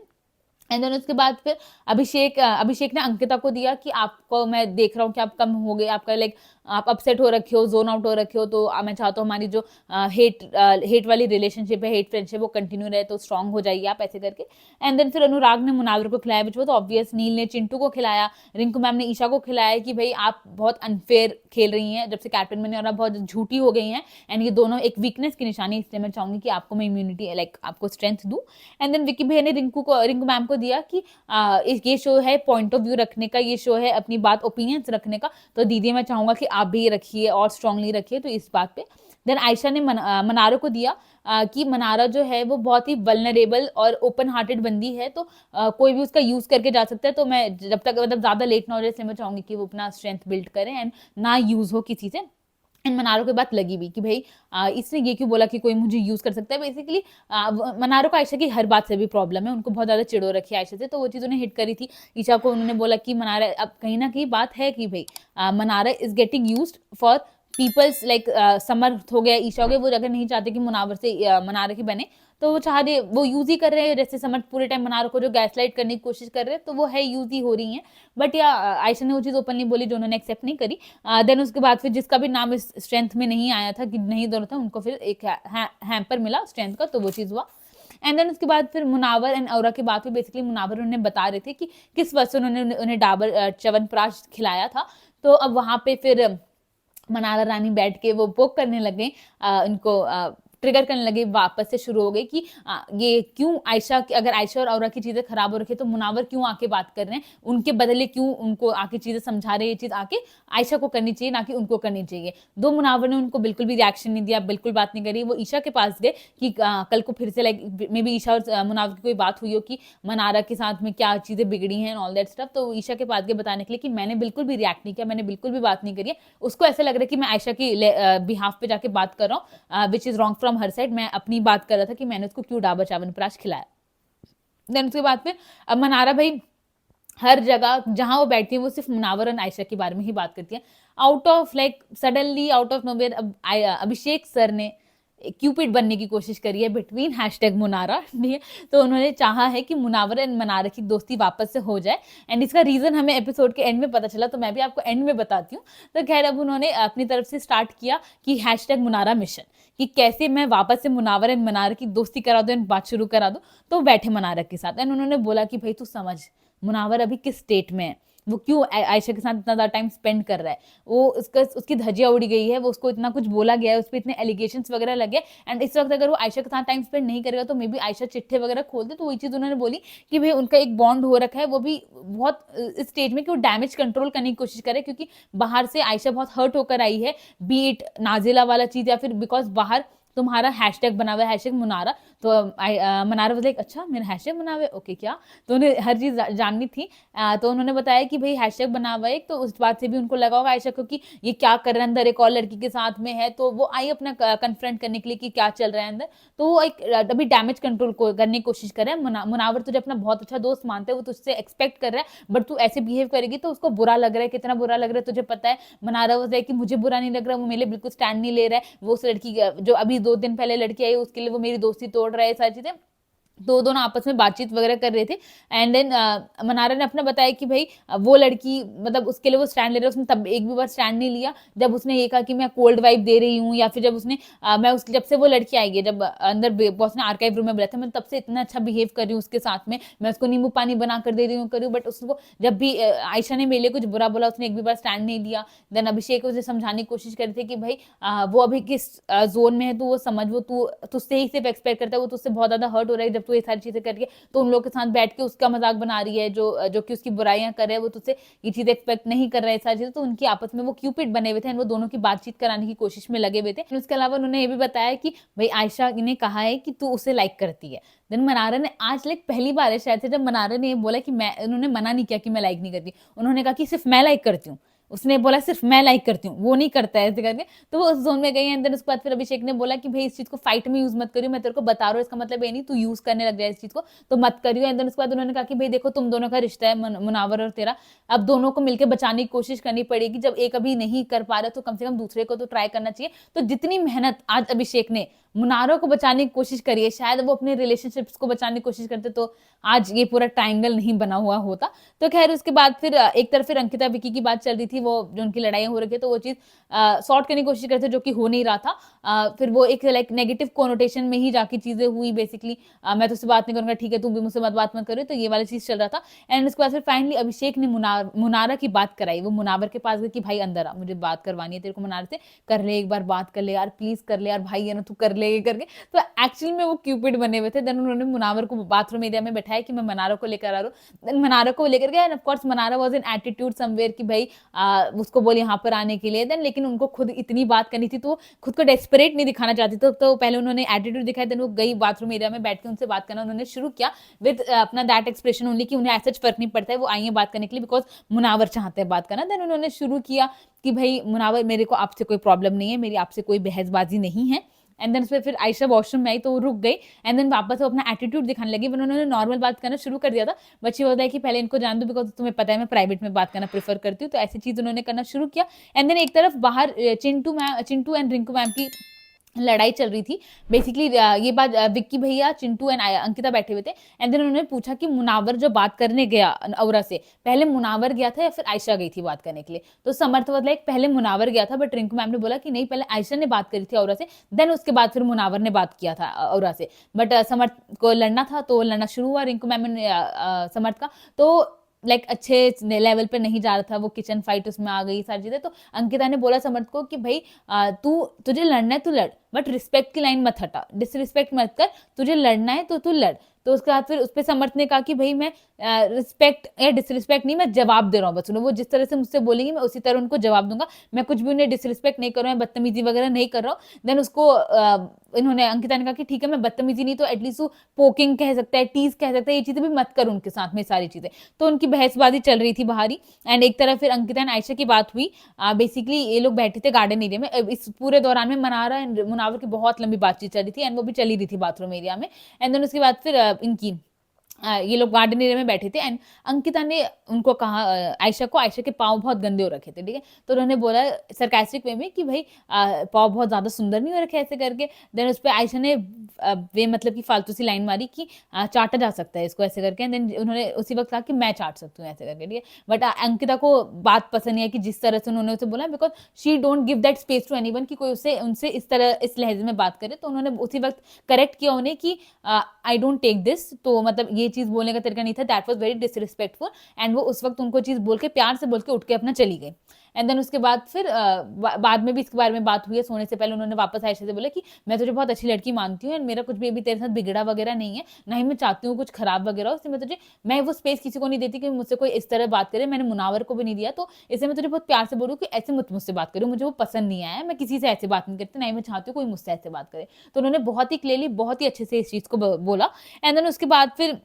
एंड देन उसके बाद फिर अभिषेक ने अंकिता को दिया कि आपको मैं देख रहा हूँ कि आप कम हो गए, आपका लाइक आप अपसेट हो रखे हो, जोन आउट हो रखे हो, तो मैं चाहता हूँ हमारी जो हेट वाली रिलेशनशिप है, हेट फ्रेंडशिप, वो कंटिन्यू रहे, तो स्ट्रांग हो जाइए आप, ऐसे करके। एंड देन फिर अनुराग ने मुनावर को खिलाया, विच वॉज ऑब्वियस। नील ने चिंटू को खिलाया, रिंकू मैम ने ईशा को खिलाया कि भाई आप बहुत अनफेयर खेल रही हैं जब से कैप्टन बने, और आप बहुत झूठी हो गई हैं, एंड ये दोनों एक वीकनेस की निशानी, इसलिए मैं चाहूंगी कि आपको मैं इम्यूनिटी, लाइक आपको स्ट्रेंथ दूं। एंड देन विकी भैया ने रिंकू मैम को दिया कि ये शो है पॉइंट ऑफ व्यू रखने का, ये शो है अपनी बात, ओपिनियंस रखने का, तो दीदी मैं चाहूंगा कि आप भी रखिए और स्ट्रांगली रखिए, तो इस बात पे। देन आयशा ने मनारो को दिया कि मनारा जो है वो बहुत ही वल्नरेबल और ओपन हार्टेड बंदी है, तो कोई भी उसका यूज करके जा सकता है, तो मैं जब तक मतलब ज्यादा लेट ना हो जाए, इसलिए मैं चाहूंगी कि वो अपना स्ट्रेंथ बिल्ड करें एंड ना यूज हो किसी से। एंड मनारो की बात लगी भी कि भाई इसने ये क्यों बोला कि कोई मुझे यूज कर सकता है। बेसिकली मनारो को आयशा की हर बात से भी प्रॉब्लम है, उनको बहुत ज्यादा चिड़ो रखी है आयशा से, तो वो चीज उन्हें हिट करी थी। ईशा को उन्होंने बोला कि मनारा, अब कहीं ना कहीं बात है कि भाई Mannara is getting used for peoples, like समर हो गया, ईशा हो गया, वो अगर नहीं चाहते कि मुनावर से मनारा की बने, तो वो चाह रहे, वो यूज ही कर रहे हैं, जैसे समर पूरे टाइम मनारा को जो गैसलाइट करने की कोशिश कर रहे हैं, तो वो है यूज ही हो रही है। बट या आयशा ने वो चीज ओपनली बोली जो उन्होंने एक्सेप्ट नहीं करी। देन उसके बाद फिर जिसका भी नाम इस स्ट्रेंथ में नहीं आया था, कि नहीं दोनों था, उनको फिर एक हैम्पर मिला स्ट्रेंथ का, तो वो चीज हुआ। एंड देन उसके बाद फिर मुनावर एंड औरा के बाद फिर बेसिकली मुनावर उन्हें बता रहे थे कि किस वजह से उन्होंने उन्हें डाबर च्यवनप्राश खिलाया था। तो अब वहां पे फिर मनारा रानी बैठ के वो पोक करने लगे, उनको ट्रिगर करने लगे, वापस से शुरू हो गई कि ये क्यों आयशा, अगर आयशा और औरा की चीजें खराब हो रखी है, तो मुनावर क्यों आके बात कर रहे हैं, उनके बदले क्यों उनको आके चीजें समझा रहे हैं, ये चीज आके आयशा को करनी चाहिए, ना कि उनको करनी चाहिए। दो मुनावर ने उनको बिल्कुल भी रिएक्शन नहीं दिया, बिल्कुल बात नहीं करी। वो ईशा के पास गए कि कल को फिर से लाइक मे बी ईशा और मुनावर की कोई बात हुई हो कि मनारा के साथ में क्या चीजें बिगड़ी हैं, ऑल दैट स्टफ, तो ईशा के पास गए बताने के लिए कि मैंने बिल्कुल भी रिएक्ट नहीं किया, मैंने बिल्कुल भी बात नहीं करी है। उसको ऐसा लग रहा है कि मैं आयशा की बिहाफ पे जाके बात कर रहा हूँ, which is wrong from her side. मैं अपनी बात कर रहा था कि मैंने उसको क्यों डाबर च्यवनप्राश खिलाया। देन उसके बाद फिर अब मनारा भाई हर जगह जहां वो बैठती है, वो सिर्फ मुनावर और आयशा के बारे में ही बात करती है। Out of like suddenly out of nowhere Abhishek sir ने क्यूपिड बनने की कोशिश करी है बिटवीन हैशटैग मुनारा, ठीक है। तो उन्होंने चाहा है कि मुनावर एंड मनारा की दोस्ती वापस से हो जाए, एंड इसका रीजन हमें एपिसोड के एंड में पता चला, तो मैं भी आपको एंड में बताती हूँ। तो खैर अब उन्होंने अपनी तरफ से स्टार्ट किया कि हैशटैग मुनारा मिशन, कि कैसे मैं वापस से मुनावर एंड मनारा की दोस्ती करा दूं एंड बात शुरू करा दूं। तो बैठे मनारा के साथ, एंड उन्होंने बोला कि भाई तू समझ, मुनावर अभी किस स्टेट में है, वो क्यों आयशा के साथ इतना ज्यादा टाइम स्पेंड कर रहा है, वो उसकी धज्जियां उड़ी गई है, वो उसको इतना कुछ बोला गया है, उस पर इतने एलिगेशंस वगैरह लगे, एंड इस वक्त अगर वो आयशा के साथ टाइम स्पेंड नहीं करेगा, तो मे बी आयशा चिट्ठे वगैरह खोल दे। तो वही चीज उन्होंने बोली कि भाई उनका एक बॉन्ड हो रखा है, वो भी बहुत इस स्टेज में कि वो डैमेज कंट्रोल करने की कोशिश करे, क्योंकि बाहर से आयशा बहुत हर्ट होकर आई है, बीट नाजिला वाला चीज, या फिर बिकॉज बाहर तुम्हारा हैशटैग बना हुआ है हैशटैग मुनारा। तो मनारा वाज लाइक अच्छा मेरा हैशटैग बना हुआ है, ओके क्या, तो उन्हें हर चीज जाननी थी। तो उन्होंने बताया कि भाई हैशटैग बना हुआ है, तो उस बात से भी उनको लगा होगा आयशा को कि ये क्या कर रहा है अंदर, एक और लड़की के साथ में है, तो वो आई अपना कन्फ्रंट करने के लिए कि क्या चल रहा है अंदर। तो वो एक अभी डैमेज कंट्रोल करने की कोशिश कर रहा है। मुनावर तुझे अपना बहुत अच्छा दोस्त मानते हैं, वो तुझसे एक्सपेक्ट कर रहा है, बट तू ऐसे बिहेव करेगी तो उसको बुरा लग रहा है, कितना बुरा लग रहा है तुझे पता है। मनारा वो कि मुझे बुरा नहीं लग रहा, वो मेरे लिए बिल्कुल स्टैंड नहीं ले रहा है, वो उस लड़की जो अभी 2 दिन पहले लड़की आई उसके लिए वो मेरी दोस्ती तोड़ रहा है, सारी चीजें। तो दोनों आपस में बातचीत वगैरह कर रहे थे, एंड देन मनारा ने अपना बताया कि भाई वो लड़की मतलब उसके लिए वो स्टैंड ले रहा है, उसने तब एक भी बार स्टैंड नहीं लिया जब उसने ये कहा कि मैं कोल्ड वाइब दे रही हूँ, या फिर जब उसने जब से वो लड़की आई है, जब अंदर बॉस ने आर्काइव रूम में बोला था मैं तब से इतना अच्छा बिहेव कर रही हूँ उसके साथ में, मैं उसको नींबू पानी बना कर दे रही हूँ करूँ, बट उसको जब भी आयशा ने मेरे लिए कुछ बुरा बोला उसने एक भी बार स्टैंड नहीं लिया। देन अभिषेक उसे समझाने की कोशिश कर रहे थे कि भाई वो अभी किस जोन में है, तो वो समझ, वो तू तुझसे ही सिर्फ एक्सपेक्ट करता है, वो तुझसे बहुत ज्यादा हर्ट हो रहा है जब तू ये सारी चीजें करके, तो उन लोगों के साथ बैठ के उसका मजाक बना रही है, जो कि उसकी बुराइयां कर रहे हैं, वो तुझसे ये चीज एक्सपेक्ट नहीं कर रहा है, सारी चीजें। तो उनकी आपस में वो क्यूपिड बने हुए थे, वो दोनों की बातचीत कराने की कोशिश में लगे हुए थे। उसके अलावा उन्होंने ये भी बताया कि भाई आयशा ने कहा है कि तू उसे लाइक करती है। देन मनारा ने आज लाइक पहली बार है शायद से जब मनारा ने ये बोला कि मैं, उन्होंने मना नहीं किया कि मैं लाइक नहीं करती, उन्होंने कहा कि सिर्फ मैं लाइक करती हूँ, उसने बोला सिर्फ मैं लाइक करती हूँ, वो नहीं करता है ऐसे करके। तो वो उस जोन में गई, एंड देन उसके बाद फिर अभिषेक ने बोला कि भाई इस चीज को फाइट में यूज मत करियो, मैं तेरे को बता रहा हूँ, इसका मतलब ये नहीं तू यूज करने लग जाए इस चीज को, तो मत करियो। एंड देन उसके बाद उन्होंने कहा कि भाई देखो तुम दोनों का रिश्ता है, मुनावर और तेरा, अब दोनों को मिलकर बचाने की कोशिश करनी पड़ेगी, जब एक अभी नहीं कर पा रहा तो कम से कम दूसरे को तो ट्राई करना चाहिए। तो जितनी मेहनत आज अभिषेक ने मुनारा को बचाने की कोशिश करी है, शायद वो अपने रिलेशनशिप्स को बचाने की कोशिश करते तो आज ये पूरा ट्रायंगल नहीं बना हुआ होता। तो खैर उसके बाद फिर एक तरफ फिर अंकिता विकी की बात चल रही थी, वो जो उनकी लड़ाइयाँ हो रही थी तो वो चीज़ सॉर्ट करने की कोशिश करते जो कि हो नहीं रहा था। फिर वो एक लाइक नेगेटिव कोनोटेशन में ही जाके चीज़ें हुई बेसिकली, मैं तुझसे बात नहीं करूँगा, ठीक है, तुम भी मुझसे बात मत करो, तो ये वाली चीज़ चल रहा था। एंड उसके बाद फिर फाइनली अभिषेक ने मुनारा की बात कराई, वो मुनावर के पास गई कि भाई अंदर आ, मुझे बात करवानी है तेरे को मुनार से, कर ले एक बार बात कर ले यार, प्लीज कर ले यार भाई, है ना, तू कर ले करके। तो एक्चुअली में वो क्यूपिड बने हुए थे। देन उन्होंने मुनावर को बाथरूम एरिया में बैठाया कि मैं मनारा को लेकर आ रहा हूँ। देन मनारा को लेकर गया end of course Mannara was in attitude somewhere कि भाई उसको बोले यहाँ पर आने के लिए। देन लेकिन उनको खुद इतनी बात करनी थी तो खुद को डेस्परेट नहीं दिखाना चाहती, तो पहले उन्होंने एटीट्यूड दिखाया। देन वो गई बाथरूम एरिया में बैठ के उनसे बात करना उन्होंने शुरू किया विद अपना दैट एक्सप्रेशन ओनली कि उन्हें ऐसा फर्क नहीं पड़ता है, वो आई है बात करने के लिए बिकॉज मुनावर चाहते हैं बात करना। देन उन्होंने शुरू किया कि भाई मुनावर मेरे को आपसे कोई प्रॉब्लम नहीं है, मेरी आपसे कोई बहसबाजी नहीं है। एंड देन फिर आयशा वॉशरूम में आई तो वो रुक गई एंड देन वापस वो अपना एटीट्यूड दिखाने लगी। उन्होंने नॉर्मल बात करना शुरू कर दिया था, बट शी वाज लाइक कि पहले इनको जान दो बिकॉज तुम्हें पता है मैं प्राइवेट में बात करना प्रेफर करती हूँ। तो ऐसी चीज उन्होंने करना शुरू किया। एंड देन एक तरफ बाहर चिंटू एंड रिंकू मैम की लड़ाई चल रही थी बेसिकली। ये बात विक्की भैया, चिंटू एंड अंकिता बैठे हुए थे एंड देन उन्होंने पूछा कि मुनावर जो बात करने गया औरा से, पहले मुनावर गया था या फिर आयशा गई थी बात करने के लिए। तो समर्थ वाज लाइक पहले मुनावर गया था, बट रिंकू मैम ने बोला कि नहीं पहले आयशा ने बात करी थी औरा से, देन उसके बाद फिर मुनावर ने बात किया था औरा से। बट समर्थ को लड़ना था तो लड़ना शुरू हुआ रिंकू मैम ने समर्थ का, तो लाइक अच्छे लेवल पे नहीं जा रहा था, वो किचन फाइट उसमें आ गई सारी चीजें। तो अंकिता ने बोला समर्थ को कि भाई तुझे लड़ना है तू लड़, बट रिस्पेक्ट की लाइन मत हटा, डिसरिस्पेक्ट मत कर, तुझे लड़ना है तो तू लड़। तो उसके बाद फिर उस पर समर्थ ने कहा कि भाई मैं रिस्पेक्ट या डिसरिस्पेक्ट नहीं, मैं जवाब दे रहा हूँ बस उन्हें, वो जिस तरह से मुझसे बोलेंगी मैं उसी तरह उनको जवाब दूंगा, मैं कुछ भी उन्हें डिसरिस्पेक्ट नहीं कर रहा हूँ, बदतमीजी वगैरह नहीं कर रहा हूँ। देन उसको इन्होंने अंकिता ने कहा कि ठीक है मैं बदतमीजी नहीं तो एटलीस्ट वो पोकिंग कह सकता है, टीज कह सकता है, ये चीजें भी मत कर उनके साथ में सारी चीजें। तो उनकी बहसबाजी चल रही थी बाहरी। एंड एक तरफ फिर अंकिता एंड आयशा की बात हुई। बेसिकली ये लोग बैठे थे गार्डन एरिया में, इस पूरे दौरान में मनारा एंड मुनावर की बहुत लंबी बातचीत चल रही थी एंड वो भी चली रही थी बाथरूम एरिया में। एंड देन उसके बाद फिर इनकी ये लोग गार्डन एरिया में बैठे थे एंड अंकिता ने उनको कहा आयशा को, आयशा के पाँव बहुत गंदे हो रखे थे, ठीक है। तो उन्होंने बोला सरकास्टिक वे में कि भाई पाँव बहुत ज्यादा सुंदर नहीं हो रखे ऐसे करके। देन उस पर आयशा ने वे मतलब कि फालतू सी लाइन मारी कि चाटा जा सकता है इसको ऐसे करके। देन उन्होंने उसी वक्त कहा कि मैं चाट सकती हूँ ऐसे करके, ठीक है। बट अंकिता को बात पसंद नहीं है कि जिस तरह से उन्होंने उसे बोला, because she don't give that space to anyone कि कोई उससे उनसे इस तरह इस लहजे में बात करे। तो उन्होंने उसी वक्त करेक्ट किया उन्हें कि आई डोंट टेक दिस, तो मतलब ये चीज बोलने का तरीका नहीं था, that was very disrespectful. And वो उस वक्त उनको चीज बोल के प्यार से बोल के उठ के अपना चली गई। एंड देन उसके बाद फिर बाद में भी इसके बारे में बात हुई है, सोने से पहले उन्होंने वापस आयशा से बोला कि मैं तुझे बहुत अच्छी लड़की मानती हूँ एंड मेरा कुछ भी अभी तेरे साथ बिगड़ा वगैरह नहीं है, ना ही मैं चाहती हूँ कुछ खराब वगैरह हो, इसलिए मैं वो स्पेस किसी को नहीं देती कि मुझसे कोई इस तरह बात करे, मैंने मुनावर को भी नहीं दिया, तो इसलिए मैं तुझे बहुत प्यार से बोलूँ कि ऐसे मुझसे बात करो, मुझे वो पसंद नहीं आया, मैं किसी से ऐसे बात नहीं करती, ना ही मैं चाहती हूँ कोई मुझसे ऐसे बात करे। तो उन्होंने बहुत ही क्लियरली बहुत ही अच्छे से इस चीज को बोला। एंड देन उसके बाद फिर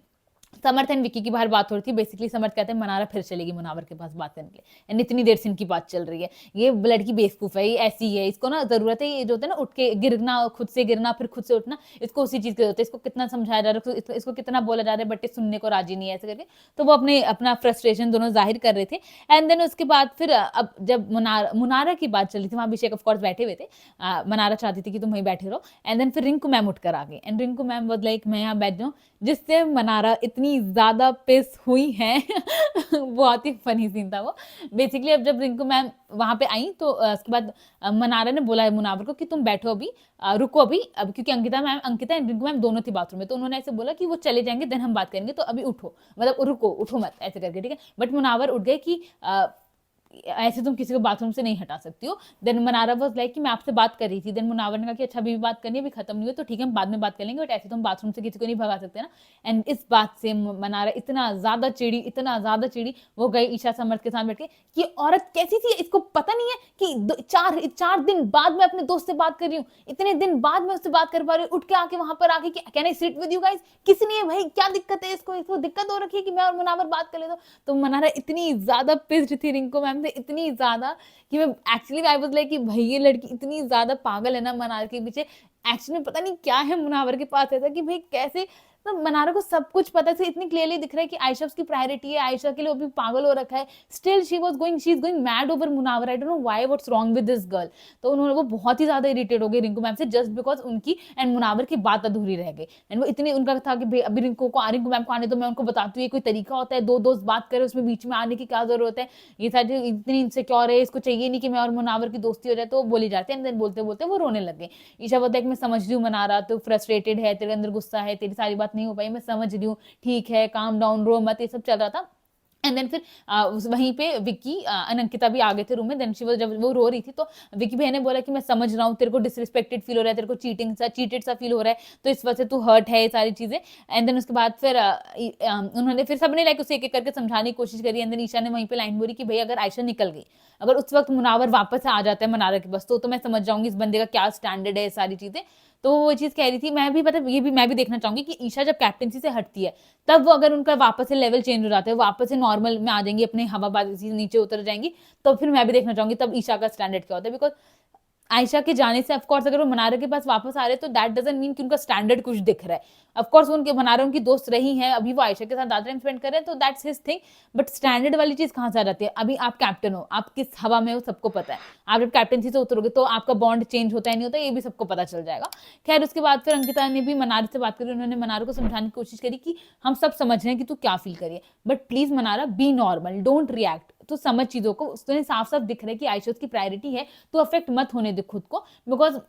समर्थ एंड विकी की बाहर बात हो रही थी। बेसिकली समर्थ कहते हैं मनारा फिर चलेगी मुनावर के पास बात करने के लिए, एंड इतनी देर से इनकी बात चल रही है, ये लड़की बेवकूफ है, ये ऐसी है, इसको ना जरूरत है, ये जो होता है ना उठ के गिरना, खुद से गिरना फिर खुद से उठना, इसको उसी चीज की जरूरत है, इसको कितना समझाया जा रहा है, इसको कितना बोला जा रहा है, बट ये सुनने को राजी नहीं है ऐसे करके। तो वो अपना फ्रस्ट्रेशन दोनों जाहिर कर रहे थे। एंड देन उसके बाद फिर अब जब मुनारा की बात चली थी, वहां अभिषेक ऑफकोर्स बैठे हुए थे, मनारा चाहती थी कि तुम वहीं बैठे रहो। एंड देन फिर रिंकू मैम उठकर आ गई and Rinku ma'am was like मैं यहाँ बैठ जाऊँ, जिससे मनारा इतनी ज्यादा पिस हुई है बहुत ही फनी सीन था वो। बेसिकली अब जब रिंकू मैम वहां पे आई तो उसके बाद मनारा ने बोला मुनावर को कि तुम बैठो अभी, रुको अभी, अब क्योंकि अंकिता एंड रिंकू मैम दोनों थी बाथरूम में, तो उन्होंने ऐसे बोला कि वो चले जाएंगे देन हम बात करेंगे, तो अभी उठो, मतलब रुको, उठो मत ऐसे करके, ठीक है। बट मुनावर उठ गए कि ऐसे तुम किसी को बाथरूम से नहीं हटा सकती हो। देन मनारा वाज लाइक कि मैं आपसे बात कर रही थी। देन मुनावर ने कहा कि अच्छा अभी भी बात करनी है, अभी खत्म नहीं हुई तो ठीक है हम बाद में बात कर लेंगे, बट ऐसे तुम बाथरूम से किसी को नहीं भगा सकते ना। एंड इस बात से मनारा इतना ज्यादा चिड़ी, वो गई ईशा समर्थ के साथ बैठ के कि औरत कैसी थी, इसको पता नहीं है कि चार दिन बाद में अपने दोस्त से बात कर रही हूँ, इतने दिन बाद में उससे बात कर पा रही हूँ, उठ के आके वहां पर आके can I sit with you guys, किसी ने भाई क्या दिक्कत है, इसको दिक्कत हो रखी है कि मैं और मुनावर बात कर लेता। तो मनारा इतनी ज्यादा पिस्ड थी रिंकू मैम से, इतनी ज्यादा कि मैं एक्चुअली आई वाज लाइक कि भाई ये लड़की इतनी ज्यादा पागल है ना मनारा के पीछे, एक्चुअली पता नहीं क्या है मुनावर के पास ऐसा कि भाई कैसे तो मनारा को सब कुछ पता है, इतनी क्लियरली दिख रहा है कि आयशा उसकी प्रायोरिटी है, आयशा के लिए वो भी पागल हो रखा है, still she is going mad over Munawar, I don't know why, what's wrong with this girl. तो उन्होंने वो बहुत ही ज्यादा इरिटेट हो गई रिंकू मैम से, जस्ट बिकॉज उनकी एंड मुनावर की बात अधूरी रह गई। एंड वो इतनी उनका था कि अभी रिंकू मैम को आने दो, मैं उनको बताती हूँ ये कोई तरीका होता है, दो दोस्त बात करे उसमें बीच में आने की क्या जरूरत है, ये सारी इतनी इनसिक्योर है, इसको चाहिए नहीं कि मैं और मुनावर की दोस्ती हो जाए, तो बोली जाती है। एंड बोलते बोलते वो रोने लग गई। ईशा बोलता है कि मैं समझ रही हूँ मनारा, तो फ्रस्ट्रेटेड है, तेरे अंदर गुस्सा है, तेरी सारी बात नहीं हो पाई, मैं समझ रही हूँ, ठीक है, काम डाउन, रो मत, ये सब चल रहा था। एंड देन फिर वहीं पे विक्की अंकिता भी आ गए थे रूम में। देन जब वो रो रही थी तो विक्की भैया ने बोला कि मैं समझ रहा हूँ तेरे को डिसरिस्पेक्टेड फील हो रहा है, तेरे को चीटेड सा फील हो रहा है, तो इस वजह से तू हर्ट है, ये सारी चीजें। एंड देन उसके बाद फिर उन्होंने फिर सबने लाइक उसे एक एक करके समझाने की कोशिश करी। एंड देन ईशा ने वहीं पे लाइन बोली कि भाई अगर आयशा निकल गई, अगर उस वक्त मुनावर वापस आ जाता है मनारा के पास, तो मैं समझ जाऊंगी इस बंदे का क्या स्टैंडर्ड है, सारी चीजें। तो वो चीज कह रही थी, मैं भी मतलब ये भी मैं भी देखना चाहूंगी कि ईशा जब कैप्टनसी से हटती है, तब वो अगर उनका वापस से लेवल चेंज हो जाता है, वापस से नॉर्मल में आ जाएंगी, अपने हवाबाजी से नीचे उतर जाएंगी, तो फिर मैं भी देखना चाहूंगी तब ईशा का स्टैंडर्ड क्या होता है। बिकॉज आयशा के जाने से ऑफकोर्स अगर वो मनारा के पास वापस आ रहे तो दैट डजंट मीन कि उनका स्टैंडर्ड कुछ दिख रहा है। ऑफकोर्स उनके मनारा उनकी दोस्त रही है, अभी वो आयशा के साथ ज्यादा टाइम स्पेंड कर रहे हैं, तो that's his thing. But standard वाली चीज कहां से आ जाती है? अभी आप कैप्टन हो, आप किस हवा में हो सबको पता है, आप जब कैप्टनसी से उतरोगे तो आपका बॉन्ड चेंज होता है नहीं होता, ये भी सबको पता चल जाएगा। खैर उसके बाद फिर अंकिता ने भी मनारा से बात करी, उन्होंने मनारा को समझाने की कोशिश करी कि हम सब समझ रहे हैं कि तू क्या फील करिए, but please Mannara B normal, don't react, तो समझ चीजों को। उसने साफ साफ दिख रहा है कि आयशा उसकी प्रायोरिटी है, तो अफेक्ट मत होने दे खुद को। बिकॉज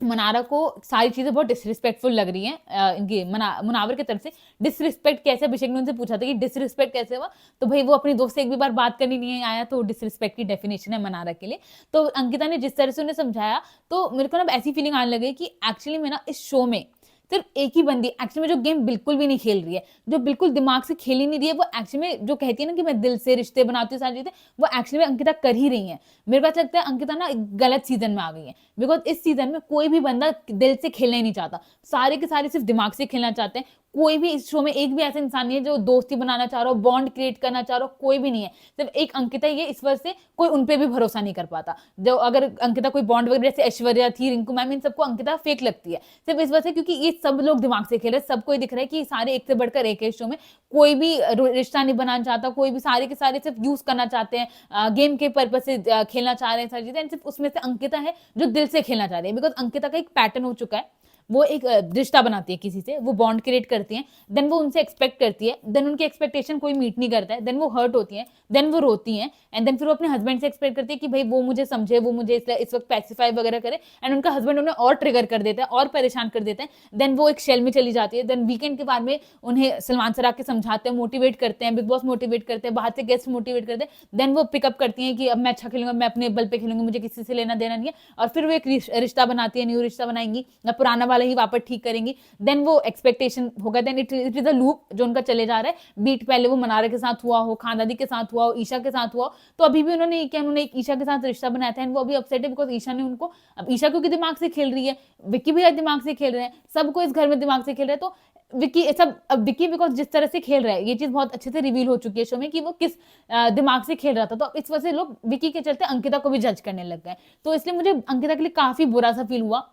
मनारा को सारी चीजें बहुत डिसरिस्पेक्टफुल लग रही हैं इनकी मुनावर की तरफ से। डिसरिस्पेक्ट कैसे, अभिषेक ने उनसे पूछा था कि डिसरिस्पेक्ट कैसे हुआ, तो भाई वो अपनी दोस्त से एक भी बार बात करनी नहीं आया, तो डिसरिस्पेक्ट की डेफिनेशन है मनारा के लिए। तो अंकिता ने जिस तरह से उन्हें समझाया, तो मेरे को ना ऐसी फीलिंग आने लगी कि एक्चुअली में ना इस शो में सिर्फ एक ही बंदी एक्चुअली में जो गेम बिल्कुल भी नहीं खेल रही है, जो बिल्कुल दिमाग से खेल ही नहीं रही है, वो एक्चुअली में जो कहती है ना कि मैं दिल से रिश्ते बनाती हूँ सारी चीजें, वो एक्चुअली में अंकिता कर ही रही है। मेरे पास लगता है अंकिता ना एक गलत सीजन में आ गई है। बिकॉज इस सीजन में कोई भी बंदा दिल से खेलना ही नहीं चाहता, सारे के सारे सिर्फ दिमाग से खेलना चाहते हैं। कोई भी इस शो में एक भी ऐसा इंसान नहीं है जो दोस्ती बनाना चाह रहा हो, बॉन्ड क्रिएट करना चाह रहा हो, कोई भी नहीं है। सिर्फ एक अंकिता ही है, इस वजह से कोई उनपे भी भरोसा नहीं कर पाता। जो अगर अंकिता कोई बॉन्ड वगैरह, जैसे ऐश्वर्या थी, रिंकू मैम, इन सबको अंकिता फेक लगती है, सिर्फ इस वजह से क्योंकि ये सब लोग दिमाग से खेल रहे हैं। सबको ये दिख रहा है कि सारे एक से बढ़कर एक है इस शो में, कोई भी रिश्ता नहीं बनाना चाहता, कोई भी, सारे के सारे सिर्फ यूज करना चाहते हैं, गेम के पर्पज से खेलना चाह रहे हैं सारी चीजें। सिर्फ उसमें से अंकिता है जो दिल से खेलना चाह रही है। बिकॉज अंकिता का एक पैटर्न हो चुका है, वो एक रिश्ता बनाती है किसी से, वो बॉन्ड क्रिएट करती है, देन वो उनसे एक्सपेक्ट करती है, देन उनकी एक्सपेक्टेशन कोई मीट नहीं करता है, देन वो हर्ट होती है, देन वो रोती है, एंड देन फिर वो अपने हस्बैंड से एक्सपेक्ट करती है कि भाई वो मुझे समझे, वो मुझे इस वक्त पैसिफाई वगैरह करे, एंड उनका हस्बैंड उन्हें और ट्रिगर कर देता है और परेशान कर देते हैं। देन वो एक शेल में चली जाती है। देन वीकेंड के बाद में उन्हें सलमान सर आके समझाते हैं, मोटिवेट करते हैं, बिग बॉस मोटिवेट करते हैं, बाहर से गेस्ट मोटिवेट करते हैं, देन वो पिकअप करती हैं कि अब मैं अच्छा खेलूंगा, मैं अपने बल पे खेलूंगी, मुझे किसी से लेना देना नहीं है, और फिर वो एक रिश्ता बनाती है, न्यू रिश्ता बनाएंगी, पुराना वाला ही वापस ठीक करेंगी। देन वो एक्सपेक्टेशन होगा, then it is a loop जो उनका चले जा रहा है। बीट पहले वो मनारा के साथ हुआ हो, खानदादी के साथ हुआ हो, ईशा के साथ हुआ हो, तो अभी भी उन्होंने क्या, उन्होंने एक ईशा के साथ रिश्ता बनाया था, एंड वो अभी अपसेट है बिकॉज ईशा ने उनको, अब ईशा क्योंकि दिमाग से खेल रही है, विक्की भी दिमाग से खेल रहे हैं, सबको इस घर में दिमाग से खेल रहे हैं, तो विक्की सब, अब विक्की बिकॉज जिस तरह से खेल रहा है, ये चीज बहुत अच्छे से रिवील हो चुकी है शो में कि वो किस दिमाग से खेल रहा था, तो इस वजह से लोग विक्की के चलते अंकिता को भी जज करने लग गए। तो इसलिए मुझे अंकिता के लिए काफी बुरा सा फील हुआ,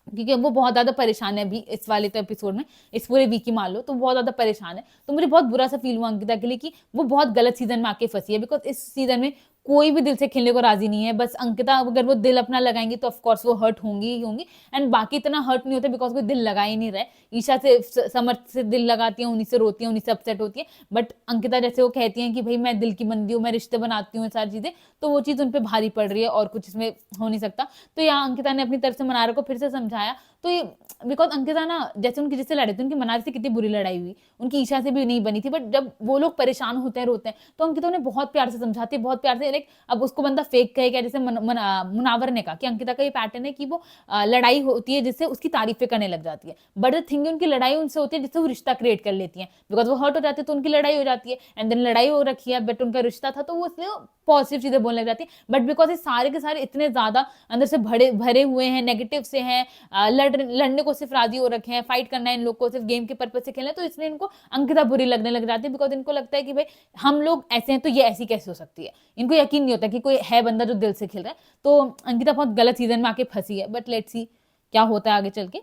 क्योंकि वो बहुत ज्यादा परेशान है अभी इस वाले तो एपिसोड में, इस पूरे वीक ही मान लो, तो बहुत ज्यादा परेशान है। तो मुझे बहुत बुरा सा फील हुआ अंकिता के लिए कि वो बहुत गलत सीजन में आके फंसी है। बिकॉज इस सीजन में कोई भी दिल से खेलने को राजी नहीं है। बस अंकिता अगर वो दिल अपना लगाएंगी तो ऑफकोर्स वो हर्ट होंगी ही होंगी, एंड बाकी इतना हर्ट नहीं होता बिकॉज कोई दिल लगा ही नहीं रहा है। ईशा से, समर्थ से दिल लगाती है, उन्हीं से रोती है, उन्हीं से अपसेट होती है, बट अंकिता जैसे वो कहती है कि भाई मैं दिल की बंदी हूँ, मैं रिश्ते बनाती हूँ, सारी चीजें, तो वो चीज उन पर भारी पड़ रही है और कुछ इसमें हो नहीं सकता। तो यहाँ अंकिता ने अपनी तरफ से मनारा को फिर से समझाया। तो ये बिकॉज अंकिता ना, जैसे उनकी जिससे लड़े थे, उनकी मनारा से कितनी बुरी लड़ाई हुई, उनकी ईशा से भी नहीं बनी थी, बट जब वो लोग परेशान होते हैं, रोते हैं, तो अंकिता उन्हें बहुत प्यार से समझाती है, बहुत प्यार से। लाइक अब उसको बंदा फेक कहे क्या, जैसे मुनावर ने कहा कि अंकिता का ये पैटर्न है कि वो लड़ाई होती है जिससे उसकी तारीफें करने लग जाती है, बट द थिंग उनकी लड़ाई उनसे होती है जिससे वो रिश्ता क्रिएट कर लेती है। बिकॉज वो हर्ट हो जाती है तो उनकी लड़ाई हो जाती है, एंड देन लड़ाई हो रखी है, बट उनका रिश्ता था तो वो इसलिए पॉजिटिव चीजें बोलने लग जाती है। बट बिकॉज ये सारे के सारे इतने ज्यादा अंदर से भरे हुए हैं, नेगेटिव से हैं, लड़ने को सिर्फ राजी हो रखे हैं, फाइट करना है इन लोग को, सिर्फ गेम के पर्पज से खेलना है, तो इसलिए इनको अंकिता बुरी लगने लग जाती है। बिकॉज इनको लगता है कि भाई हम लोग ऐसे हैं तो ये ऐसी कैसे हो सकती है, इनको यकीन नहीं होता कि कोई है बंदा जो दिल से खेल रहा है। तो अंकिता बहुत गलत सीजन में आके फंसी है, बट लेट्स सी क्या होता है आगे चल के।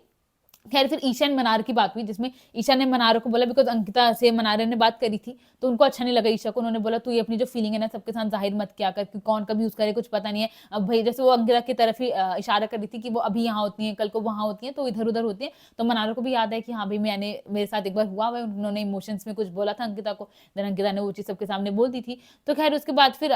खैर फिर ईशा एंड मनार की बात हुई, जिसमें ईशा ने मनार को बोला, बिकॉज अंकिता से मनार ने बात करी थी तो उनको अच्छा नहीं लगा ईशा को। उन्होंने बोला तू ये अपनी जो फीलिंग है ना सबके साथ जाहिर मत किया कर, कि कौन कभी यूज करे कुछ पता नहीं है। अब भाई जैसे वो अंकिता की तरफ ही इशारा कर रही थी कि वो अभी यहाँ होती है, कल को वहां होती है, तो इधर उधर होती है। तो मनार को भी याद है कि हाँ भाई मैंने मेरे साथ एक बार हुआ है, उन्होंने इमोशंस में कुछ बोला था अंकिता को, देन अंकिता ने वो चीज सबके सामने बोल दी थी। तो खैर उसके बाद फिर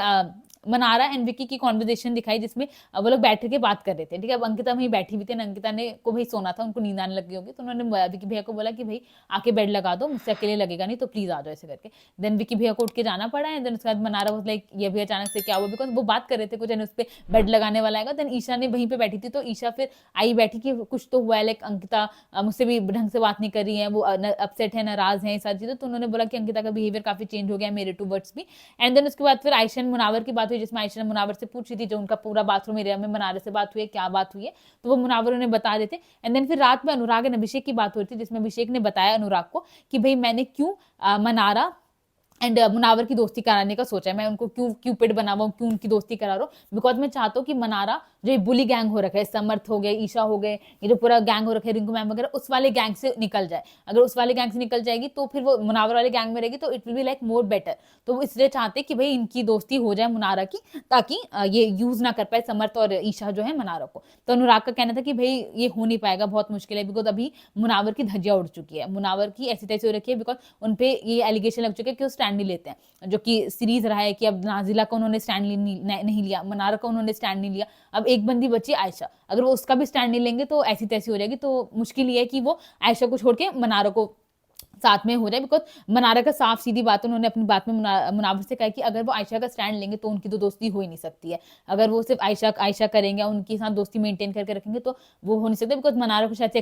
मनारा एंड विकी की कॉन्वर्जेशन दिखाई, जिसमें वो लोग बैठ के बात कर रहे थे, ठीक है। अब अंकिता वहीं बैठी हुई थी, अंकिता ने को भाई सोना था, उनको नींद आने लगी होगी, तो उन्होंने विकी भैया को बोला कि भाई आके बेड लगा दो, मुझसे अकेले लगेगा नहीं, तो प्लीज आ जाओ ऐसे करके। देन विकी भैया को उठ के जाना पड़ा है। देन उसके बाद मनारा वाज लाइक ये भी अचानक से क्या हुआ, बिकॉज वो बात कर रहे थे कुछ उस पर बेड लगाने वाला है। देन ईशा ने वहीं पे बैठी थी, तो ईशा फिर आई बैठी कि कुछ तो हुआ है, लाइक अंकिता मुझसे भी ढंग से बात नहीं कर रही है, वो अपसेट है, नाराज है, सारी चीजें। तो उन्होंने बोला कि अंकिता का बिहेवियर काफी चेंज हो गया मेरे टू वर्ड्स भी। एंड देन उसके बाद फिर आयशा मुनावर की बात हुई, जिसमें आयशा मुनावर से पूछ रही थी जो उनका पूरा बाथरूम एरिया में मनारा से बात हुई है, क्या बात हुई है, तो वो मुनावर उन्हें बता देते। एंड देन फिर रात में अनुराग एंड अभिषेक की बात हो रही थी, जिसमें अभिषेक ने बताया अनुराग को कि भाई मैंने क्यों मनारा एंड मुनावर की दोस्ती कराने का सोचा है, मैं उनको क्यों क्यूपिड बना हुआ हूँ, क्यों उनकी दोस्ती करा रहा हूँ, बिकॉज मैं चाहता हूँ कि मनारा जो ये बुली गैंग हो रखा है, समर्थ हो गए, ईशा हो गए, ये जो पूरा गैंग हो रखा है रिंकू मैम वगैरह, उस वाले गैंग से निकल जाए। अगर उस वाले गैंग से निकल जाएगी तो फिर वो मुनावर वाले गैंग में रहेगी, तो it will be like more better. तो वो इसलिए चाहते कि भाई इनकी दोस्ती हो जाए मुनारा की, ताकि ये यूज ना कर पाए समर्थ और ईशा जो है मनारा को। तो अनुराग का कहना था कि भाई ये हो नहीं पाएगा, बहुत मुश्किल है, बिकॉज अभी मुनावर की धज्जियां उड़ चुकी है, मुनावर की ऐसी तैसी हो रखी है, बिकॉज उनपे ये एलिगेशन लग चुके हैं कि वो स्टैंड नहीं लेते हैं, जो कि सीरीज रहा है कि अब नाजिला का उन्होंने स्टैंड नहीं लिया, मनारा का उन्होंने स्टैंड नहीं लिया, अब एक बंदी बची आयशा, अगर वो उसका भी स्टैंड नहीं लेंगे तो ऐसी तैसी हो जाएगी। तो मुश्किल ये है कि वो आयशा को छोड़ के मनारा को साथ में हो जाए, बिकॉज मनारा का साफ सीधी बात उन्होंने अपनी बात में मुनावर से कहा कि अगर वो आयशा का स्टैंड लेंगे तो उनकी तो दोस्ती हो ही नहीं सकती है, अगर वो सिर्फ आयशा आयशा करेंगे, उनके साथ दोस्ती मेंटेन करके रखेंगे तो वो हो नहीं सकता, बिकॉज मनारा को शायद से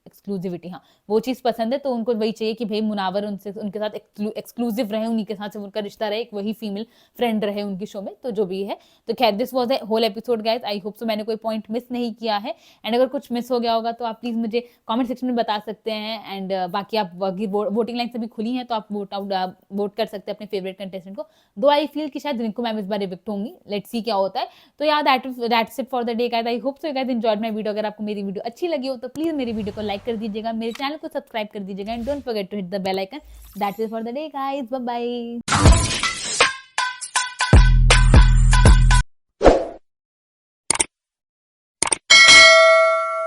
एक्सक्लूसिविटी हाँ वो चीज पसंद है, तो उनको वही चाहिए कि भाई मुनावर उनसे उनके साथ एक्सक्लूसिव रहे, उन्हीं के साथ से उनका रिश्ता रहे, एक वही फीमेल फ्रेंड रहे उनकी शो में, तो जो भी है। तो खैर this was the whole episode guys, I hope so मैंने कोई पॉइंट मिस नहीं किया है, एंड अगर कुछ मिस हो गया होगा तो आप प्लीज मुझे कमेंट सेक्शन में बता सकते हैं। एंड बाकी आप वोटिंग लाइन सभी खुली हैं, तो आप वोट कर सकते हैं अपने फेवरेट कंटेस्टेंट को। दो आई फील कि शायद रिंकू मैम इस बार इविक्ट होंगी, लेट्स सी क्या होता है। तो यार that's it for the day guys, I hope so you guys enjoyed my video. अगर आपको मेरी वीडियो अच्छी लगी हो तो प्लीज मेरी वीडियो को लाइक कर दीजिएगा, मेरे चैनल को सब्सक्राइब कर दीजिएगा, and don't forget to hit the bell icon. That's it for the day guys, bye bye.